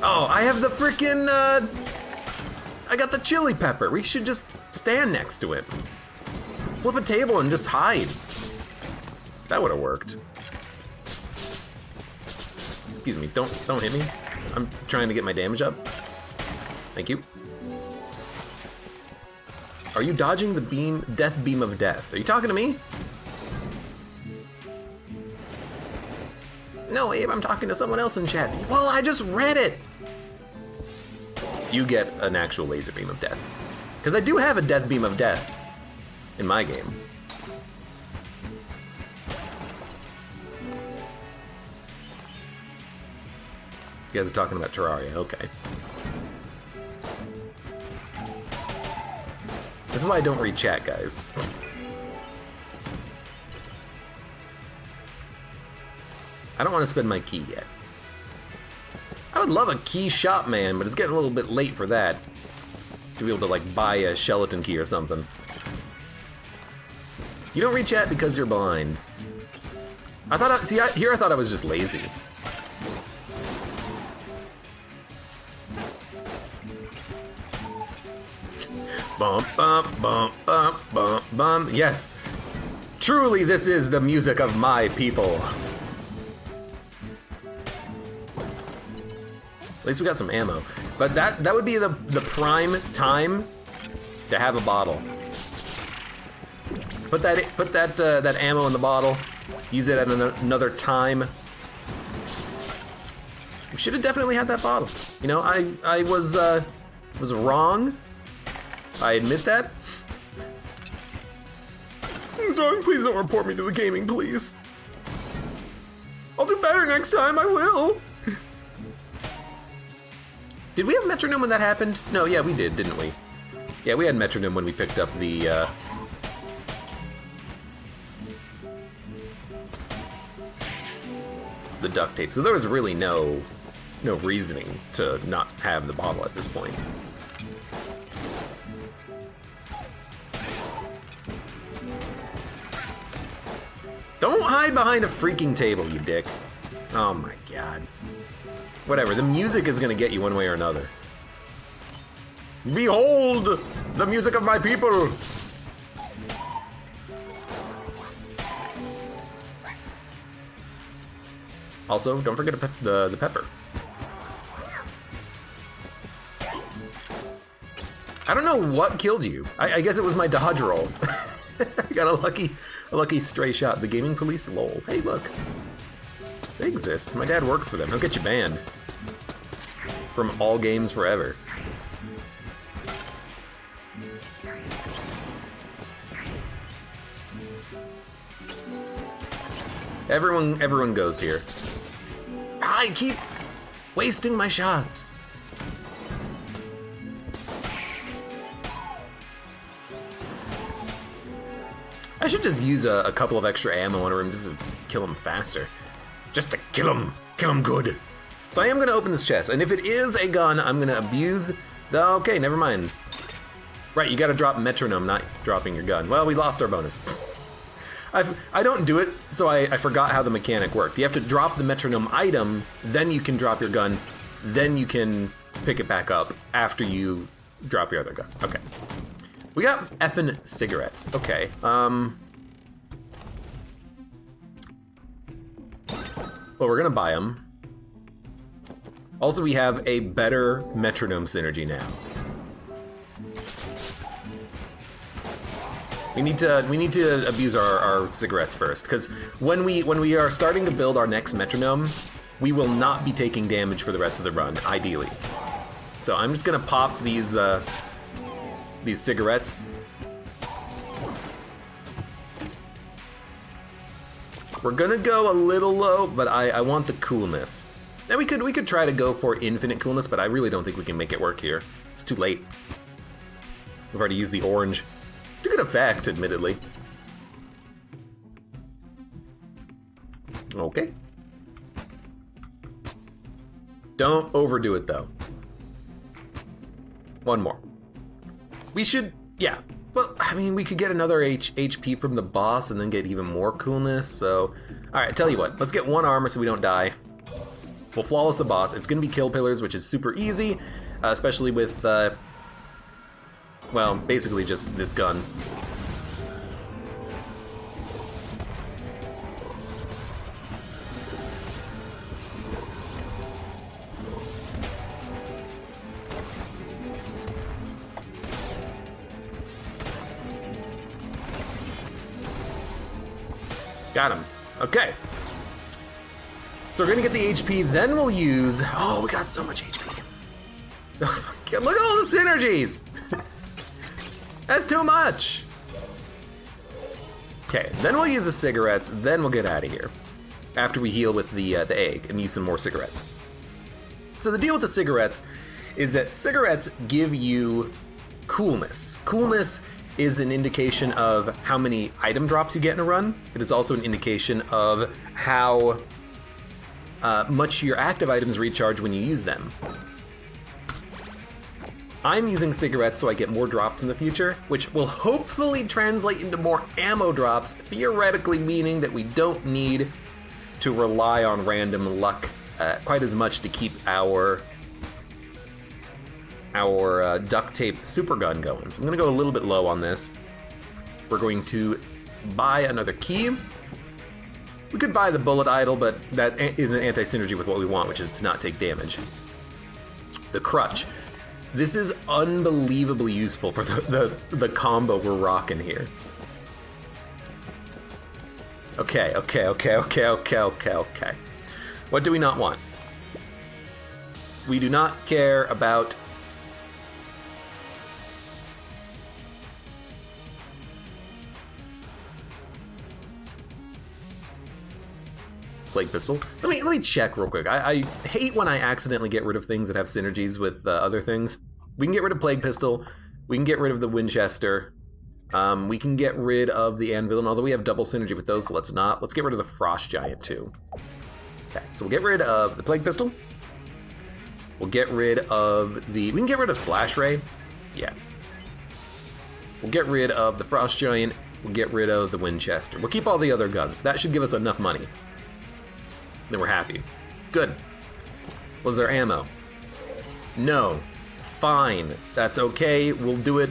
A: Oh, I have the frickin', I got the chili pepper. We should just stand next to it. Flip a table and just hide. That would have worked. Excuse me, don't hit me. I'm trying to get my damage up. Thank you. Are you dodging the death beam of death? Are you talking to me? No, Abe, I'm talking to someone else in chat. Well, I just read it. You get an actual laser beam of death. Because I do have a death beam of death in my game. You guys are talking about Terraria, okay. This is why I don't read chat, guys. I don't want to spend my key yet. I would love a key shop, man, but it's getting a little bit late for that. To be able to, like, buy a skeleton key or something. You don't read chat because you're blind. I thought, here I thought I was just lazy. Bump, bump, bump, bump, bump, bump. Yes. Truly, this is the music of my people. At least we got some ammo. But that would be the prime time to have a bottle. Put that ammo in the bottle. Use it at another time. We should have definitely had that bottle. You know, I was wrong. I admit that. I was wrong. Please don't report me to the gaming police. I'll do better next time. I will. Did we have metronome when that happened? No, yeah, we did, didn't we? Yeah, we had metronome when we picked up the duct tape. So there was really no reasoning to not have the bottle at this point. Don't hide behind a freaking table, you dick. Oh my god. Whatever, the music is gonna get you one way or another. Behold the music of my people! Also, don't forget the pepper. I don't know what killed you. I guess it was my dodge roll. I got a lucky stray shot. The gaming police, lol. Hey, look. They exist. My dad works for them. He'll get you banned. From all games forever. Everyone goes here. I keep wasting my shots. I should just use a couple of extra ammo in a room just to kill him faster. Just to kill him good. So I am gonna open this chest, and if it is a gun, I'm gonna abuse the, okay, never mind. Right, you gotta drop metronome, not dropping your gun. Well, we lost our bonus. I don't do it, so I forgot how the mechanic worked. You have to drop the metronome item, then you can drop your gun, then you can pick it back up after you drop your other gun. Okay. We got effing cigarettes. Okay. Well, we're gonna buy them. Also, we have a better metronome synergy now. We need to abuse our cigarettes first, because when we are starting to build our next metronome, we will not be taking damage for the rest of the run, ideally. So I'm just gonna pop these cigarettes. We're gonna go a little low, but I want the coolness. Now we could try to go for infinite coolness, but I really don't think we can make it work here. It's too late. We've already used the orange. To good effect, admittedly. Okay. Don't overdo it, though. One more. We should, yeah. Well, I mean, we could get another HP from the boss and then get even more coolness, so... Alright, tell you what. Let's get one armor so we don't die. We'll flawless the boss. It's going to be kill pillars, which is super easy, especially with, well, basically just this gun. Got him. Okay. So we're gonna get the HP, then we'll use... Oh, we got so much HP. Look at all the synergies! That's too much! Okay, then we'll use the cigarettes, then we'll get out of here. After we heal with the egg and use some more cigarettes. So the deal with the cigarettes is that cigarettes give you coolness. Coolness is an indication of how many item drops you get in a run. It is also an indication of how much your active items recharge when you use them. I'm using cigarettes so I get more drops in the future, which will hopefully translate into more ammo drops, theoretically meaning that we don't need to rely on random luck quite as much to keep our duct tape super gun going. So I'm gonna go a little bit low on this. We're going to buy another key. We could buy the bullet idol, but that is an anti-synergy with what we want, which is to not take damage. The crutch. This is unbelievably useful for the combo we're rocking here. Okay. What do we not want? We do not care about Plague Pistol. Let me check real quick. I hate when I accidentally get rid of things that have synergies with other things. We can get rid of Plague Pistol. We can get rid of the Winchester. We can get rid of the Anvil, and although we have double synergy with those, so let's not. Let's get rid of the Frost Giant too. Okay, so we'll get rid of the Plague Pistol. We'll get rid of the... We can get rid of Flash Ray. Yeah. We'll get rid of the Frost Giant. We'll get rid of the Winchester. We'll keep all the other guns, but that should give us enough money. Then we're happy. Good. Was there ammo? No. Fine. That's okay. We'll do it.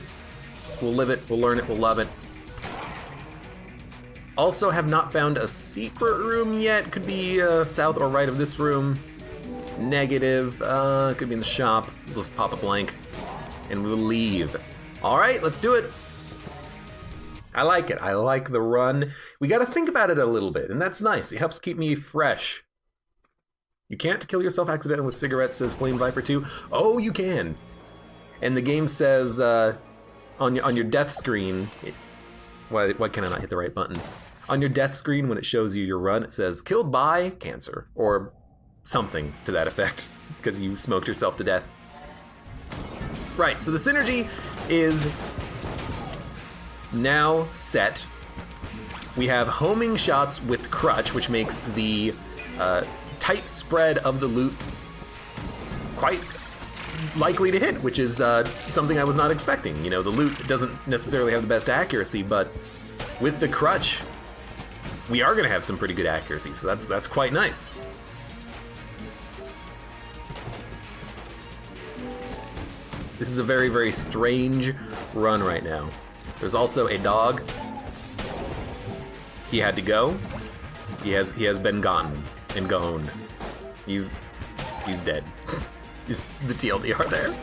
A: We'll live it. We'll learn it. We'll love it. Also have not found a secret room yet. Could be south or right of this room. Negative. Could be in the shop. We'll just pop a blank. And we'll leave. Alright, let's do it. I like it. I like the run. We gotta think about it a little bit, and that's nice. It helps keep me fresh. You can't kill yourself accidentally with cigarettes, says Flame Viper 2. Oh, you can. And the game says on your death screen... Why can I not hit the right button? On your death screen, when it shows you your run, it says, killed by cancer, or something to that effect, because you smoked yourself to death. Right, so the synergy is now set. We have homing shots with Crutch, which makes the tight spread of the loot quite likely to hit, which is something I was not expecting. You know, the loot doesn't necessarily have the best accuracy, but with the Crutch, we are going to have some pretty good accuracy, so that's quite nice. This is a very, very strange run right now. There's also a dog. He had to go. He has been gone and gone. He's dead. Is the TLDR there?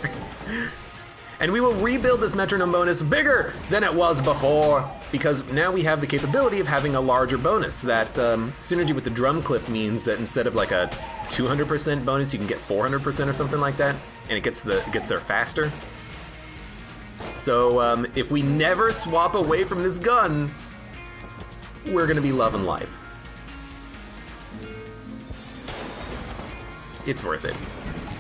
A: And we will rebuild this metronome bonus bigger than it was before, because now we have the capability of having a larger bonus. That synergy with the drum clip means that instead of like a 200% bonus, you can get 400% or something like that, and it gets there faster. So if we never swap away from this gun, we're gonna be loving life. It's worth it.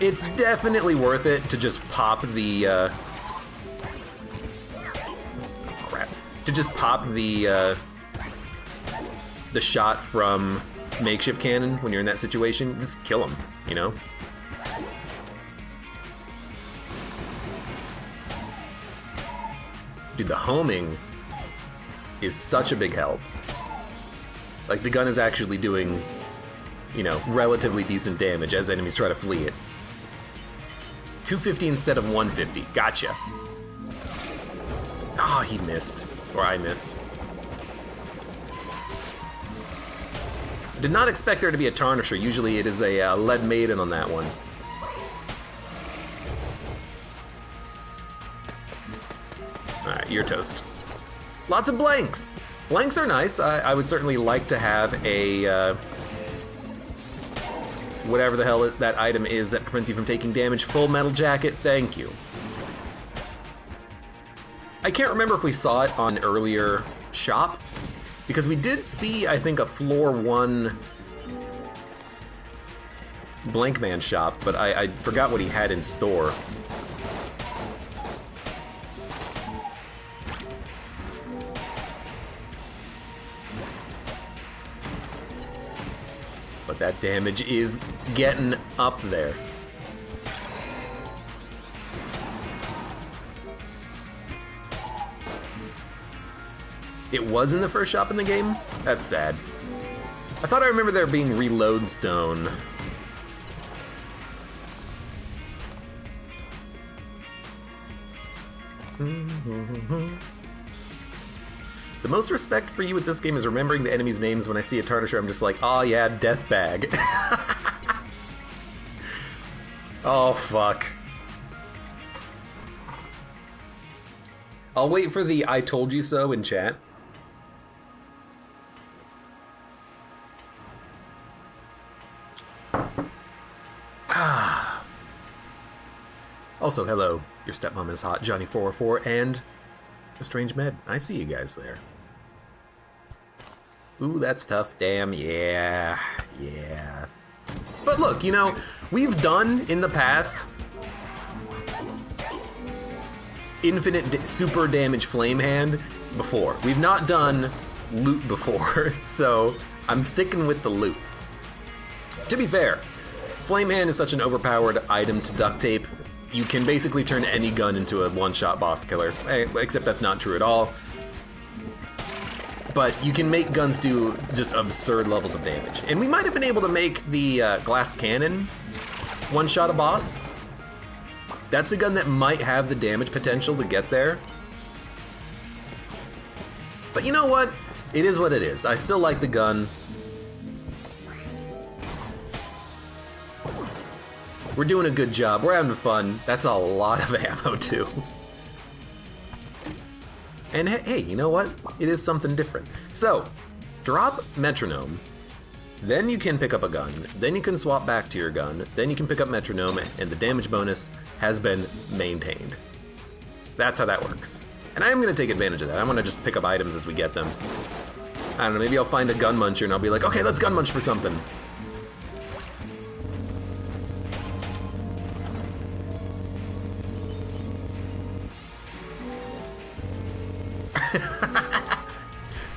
A: It's definitely worth it to just pop the crap. To just pop the shot from makeshift cannon when you're in that situation. Just kill him, you know? Dude, the homing is such a big help. Like, the gun is actually doing you know, relatively decent damage as enemies try to flee it. 250 instead of 150. Gotcha. Ah, oh, he missed. Or I missed. Did not expect there to be a Tarnisher. Usually it is a Lead Maiden on that one. Alright, you're toast. Lots of blanks! Blanks are nice. I would certainly like to have a... whatever the hell that item is that prevents you from taking damage. Full Metal Jacket, thank you. I can't remember if we saw it on earlier shop, because we did see, I think, a floor 1 Blankman shop, but I forgot what he had in store. But that damage is getting up there. It was in the first shop in the game? That's sad. I thought I remember there being reload stone. The most respect for you with this game is remembering the enemies' names. When I see a Tarnisher, I'm just like, oh yeah, death bag. Oh, fuck. I'll wait for the I told you so in chat. Also, hello, your stepmom is hot, Johnny404, and a strange med. I see you guys there. Ooh, that's tough. Damn, yeah. But look, you know, we've done in the past infinite super damage flame hand before. We've not done Lute before, so I'm sticking with the Lute. To be fair, flame hand is such an overpowered item to duct tape. You can basically turn any gun into a one-shot boss killer, except that's not true at all. But you can make guns do just absurd levels of damage. And we might have been able to make the glass cannon one-shot a boss. That's a gun that might have the damage potential to get there. But you know what? It is what it is. I still like the gun. We're doing a good job. We're having fun. That's a lot of ammo, too. And hey, you know what? It is something different. So, drop Metronome. Then you can pick up a gun. Then you can swap back to your gun. Then you can pick up Metronome, and the damage bonus has been maintained. That's how that works. And I am going to take advantage of that. I want to just pick up items as we get them. I don't know, maybe I'll find a gun muncher and I'll be like, okay, let's gun munch for something.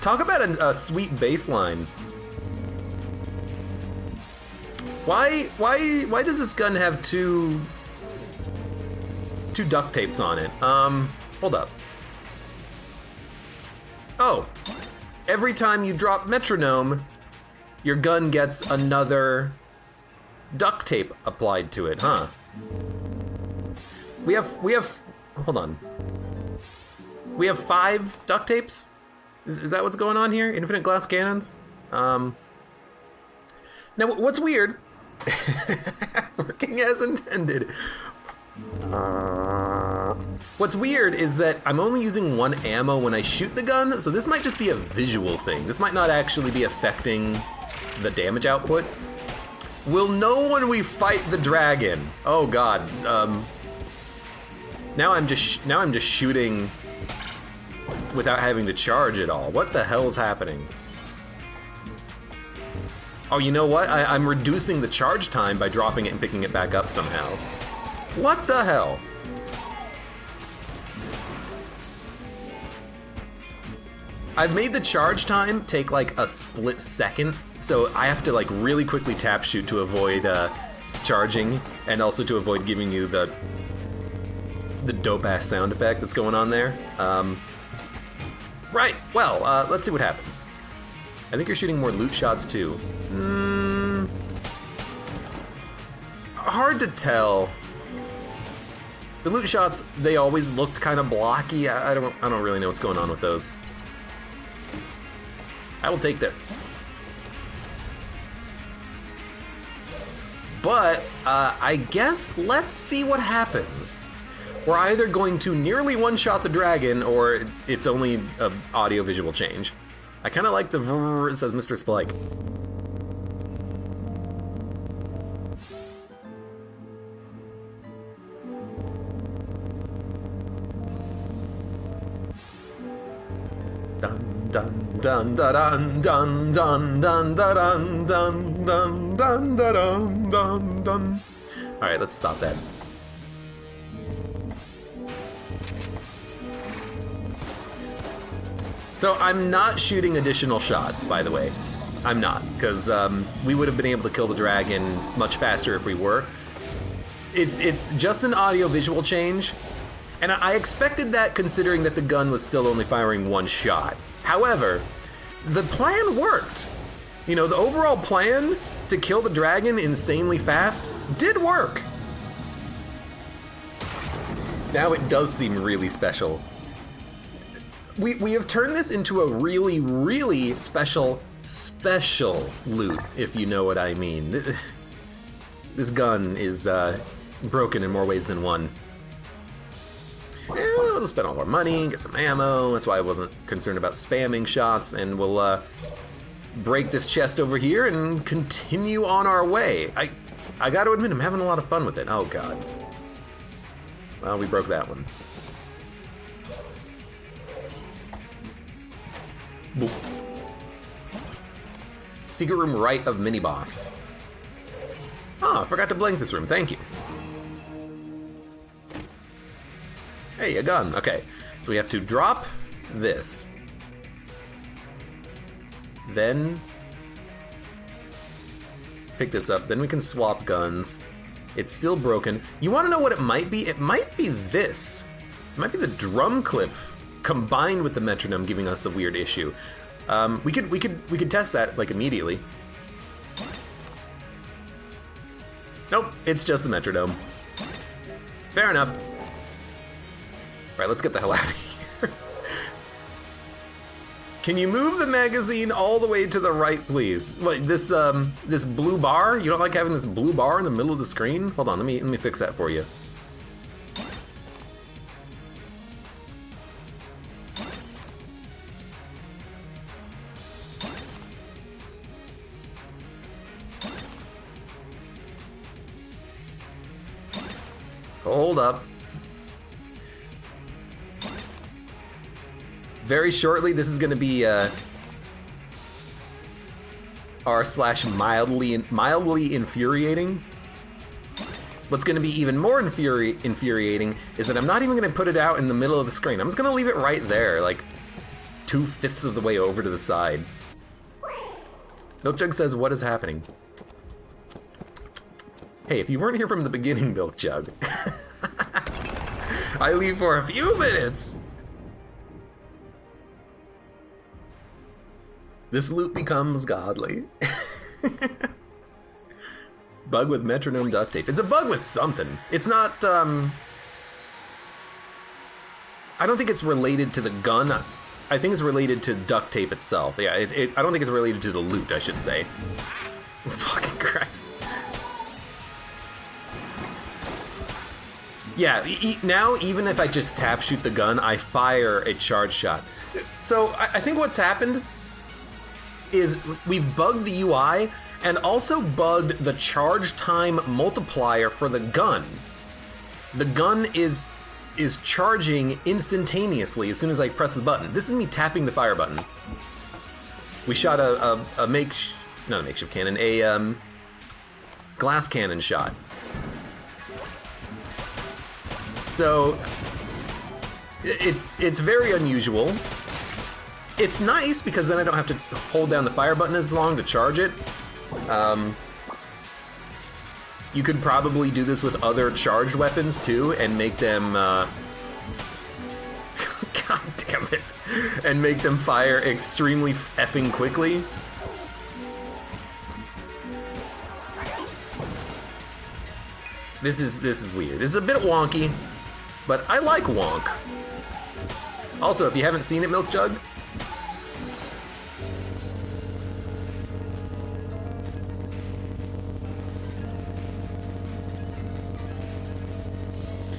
A: Talk about a sweet baseline. Why does this gun have two duct tapes on it? Hold up. Oh, every time you drop Metronome, your gun gets another duct tape applied to it, huh? We have, hold on. We have 5 duct tapes? Is that what's going on here? Infinite glass cannons? Now, what's weird... Working as intended. What's weird is that I'm only using 1 ammo when I shoot the gun, so this might just be a visual thing. This might not actually be affecting the damage output. We'll know when we fight the dragon. Oh god. Now I'm just shooting without having to charge at all. What the hell's happening? Oh, you know what? I'm reducing the charge time by dropping it and picking it back up somehow. What the hell? I've made the charge time take like a split second, so I have to like really quickly tap shoot to avoid charging, and also to avoid giving you the dope-ass sound effect that's going on there. Right, well, let's see what happens. I think you're shooting more loot shots too. hard to tell. The loot shots, they always looked kind of blocky. I don't really know what's going on with those. I will take this. But I guess let's see what happens. We're either going to nearly one-shot the dragon, or it's only an audio-visual change. I kind of like the vrrr, it says Mr. Spike. Dun dun dun dun dun dun dun dun dun dun dun dun dun dun. All right, let's stop that. So I'm not shooting additional shots, by the way. I'm not, because we would have been able to kill the dragon much faster if we were. It's just an audio-visual change, and I expected that considering that the gun was still only firing one shot. However, the plan worked. You know, the overall plan to kill the dragon insanely fast did work. Now it does seem really special. We have turned this into a really, really special loot, if you know what I mean. This gun is broken in more ways than one. We'll spend all our money, get some ammo. That's why I wasn't concerned about spamming shots, and we'll break this chest over here and continue on our way. I gotta admit, I'm having a lot of fun with it. Oh god. Well, we broke that one. Boop. Secret room right of mini boss. Oh, I forgot to blank this room. Thank you. Hey, a gun. Okay, so we have to drop this. Then pick this up. Then we can swap guns. It's still broken. You want to know what it might be? It might be this. It might be the drum clip combined with the metronome giving us a weird issue. We could test that like immediately. Nope, it's just the metronome. Fair enough. Right, let's get the hell out of here. Can you move the magazine all the way to the right, please? What, this blue bar? You don't like having this blue bar in the middle of the screen? Hold on, let me fix that for you. Hold up. Very shortly, this is going to be r/mildly infuriating. What's going to be even more infuriating is that I'm not even going to put it out in the middle of the screen. I'm just going to leave it right there, like 2/5 of the way over to the side. Milkjug says, "What is happening?" Hey, if you weren't here from the beginning, Milkjug, I leave for a few minutes. This loot becomes godly. Bug with metronome duct tape. It's a bug with something. It's not, I don't think it's related to the gun. I think it's related to duct tape itself. Yeah, I don't think it's related to the loot, I should say. Fucking Christ. Yeah, now even if I just tap shoot the gun, I fire a charge shot. So I think what's happened is we've bugged the UI and also bugged the charge time multiplier for the gun. The gun is charging instantaneously as soon as I press the button. This is me tapping the fire button. We shot not a makeshift cannon, a glass cannon shot. So it's very unusual. It's nice because then I don't have to hold down the fire button as long to charge it. You could probably do this with other charged weapons too and make them God damn it. And make them fire extremely effing quickly. This is weird. This is a bit wonky, but I like wonk. Also, if you haven't seen it, Milk Jug,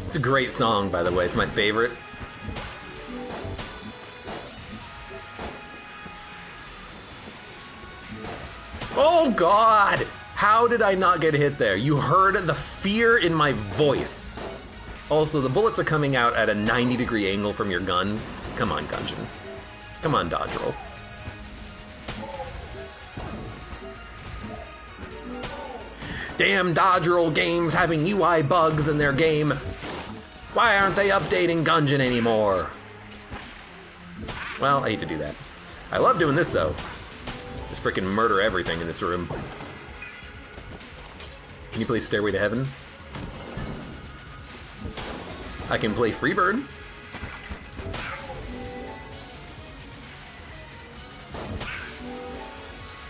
A: it's a great song, by the way. It's my favorite. Oh God! How did I not get hit there? You heard the fear in my voice. Also, the bullets are coming out at a 90-degree angle from your gun. Come on, Gungeon. Come on, dodge roll. Damn dodge roll games having UI bugs in their game. Why aren't they updating Gungeon anymore? Well, I hate to do that. I love doing this, though. Just freaking murder everything in this room. Can you play Stairway to Heaven? I can play Freebird.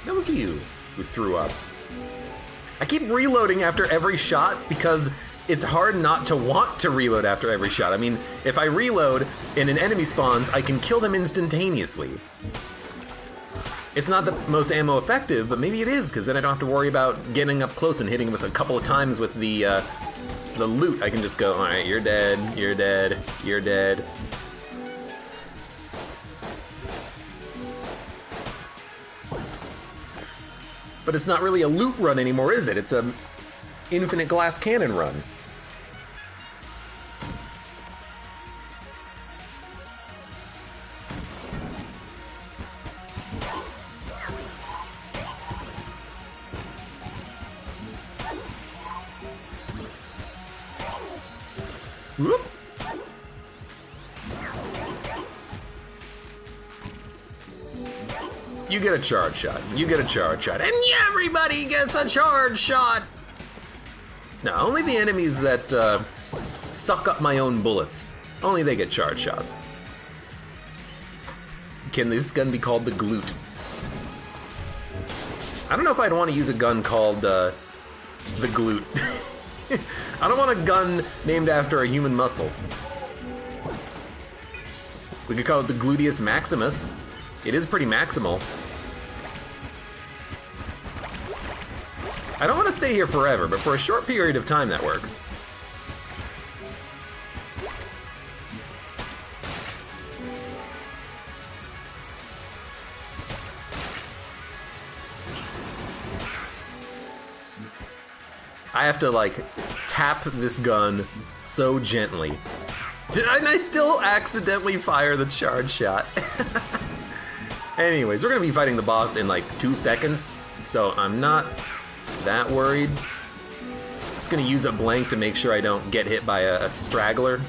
A: That was you who threw up. I keep reloading after every shot because it's hard not to want to reload after every shot. I mean, if I reload and an enemy spawns, I can kill them instantaneously. It's not the most ammo effective, but maybe it is, because then I don't have to worry about getting up close and hitting with a couple of times with the Lute. I can just go, all right, you're dead, you're dead, you're dead. But it's not really a Lute run anymore, is it? It's a infinite glass cannon run. Whoop. You get a charge shot. You get a charge shot. And everybody gets a charge shot! No, only the enemies that suck up my own bullets. Only they get charge shots. Can this gun be called the Glute? I don't know if I'd want to use a gun called the Glute. I don't want a gun named after a human muscle. We could call it the Gluteus Maximus. It is pretty maximal. I don't want to stay here forever, but for a short period of time that works. I have to, like, tap this gun so gently. And I still accidentally fire the charge shot. Anyways, we're gonna be fighting the boss in, like, 2 seconds, so I'm not that worried. Just gonna use a blank to make sure I don't get hit by a straggler.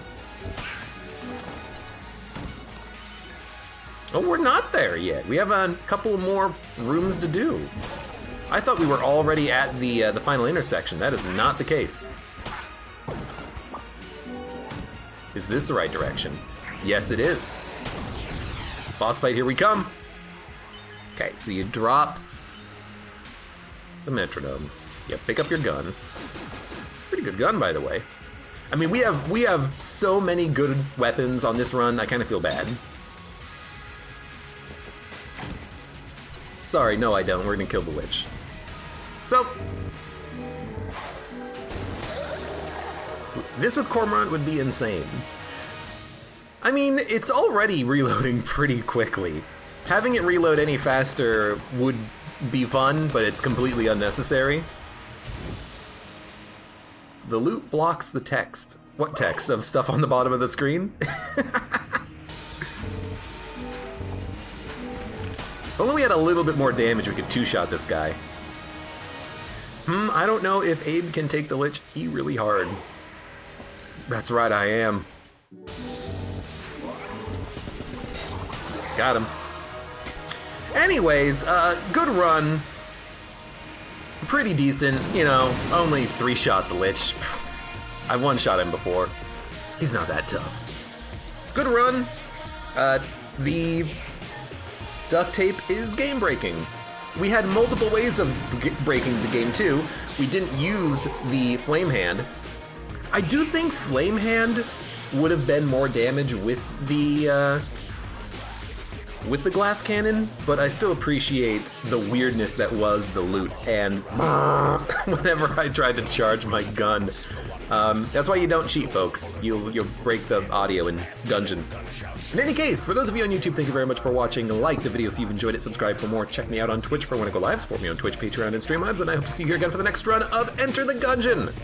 A: Oh, we're not there yet. We have a couple more rooms to do. I thought we were already at the final intersection. That is not the case. Is this the right direction? Yes, it is. Boss fight, here we come. Okay, so you drop the metronome. Yeah, pick up your gun. Pretty good gun, by the way. I mean, we have so many good weapons on this run, I kind of feel bad. Sorry, no I don't. We're gonna kill the witch. So, this with Cormorant would be insane. I mean, it's already reloading pretty quickly. Having it reload any faster would be fun, but it's completely unnecessary. The Lute blocks the text. What text? Of stuff on the bottom of the screen? If only we had a little bit more damage, we could two-shot this guy. I don't know if Abe can take the Lich really hard. That's right, I am. Got him. Anyways, good run. Pretty decent, you know, only 3-shot the Lich. I one-shot him before. He's not that tough. Good run. The duct tape is game-breaking. We had multiple ways of breaking the game too. We didn't use the flame hand, I do think Flame Hand would have been more damage with the glass cannon, but I still appreciate the weirdness that was the Lute, and whenever I tried to charge my gun. That's why you don't cheat, folks. You'll break the audio in Gungeon. In any case, for those of you on YouTube, thank you very much for watching. Like the video if you've enjoyed it, subscribe for more, check me out on Twitch for when I go live, support me on Twitch, Patreon, and Stream Labs, and I hope to see you here again for the next run of Enter the Gungeon!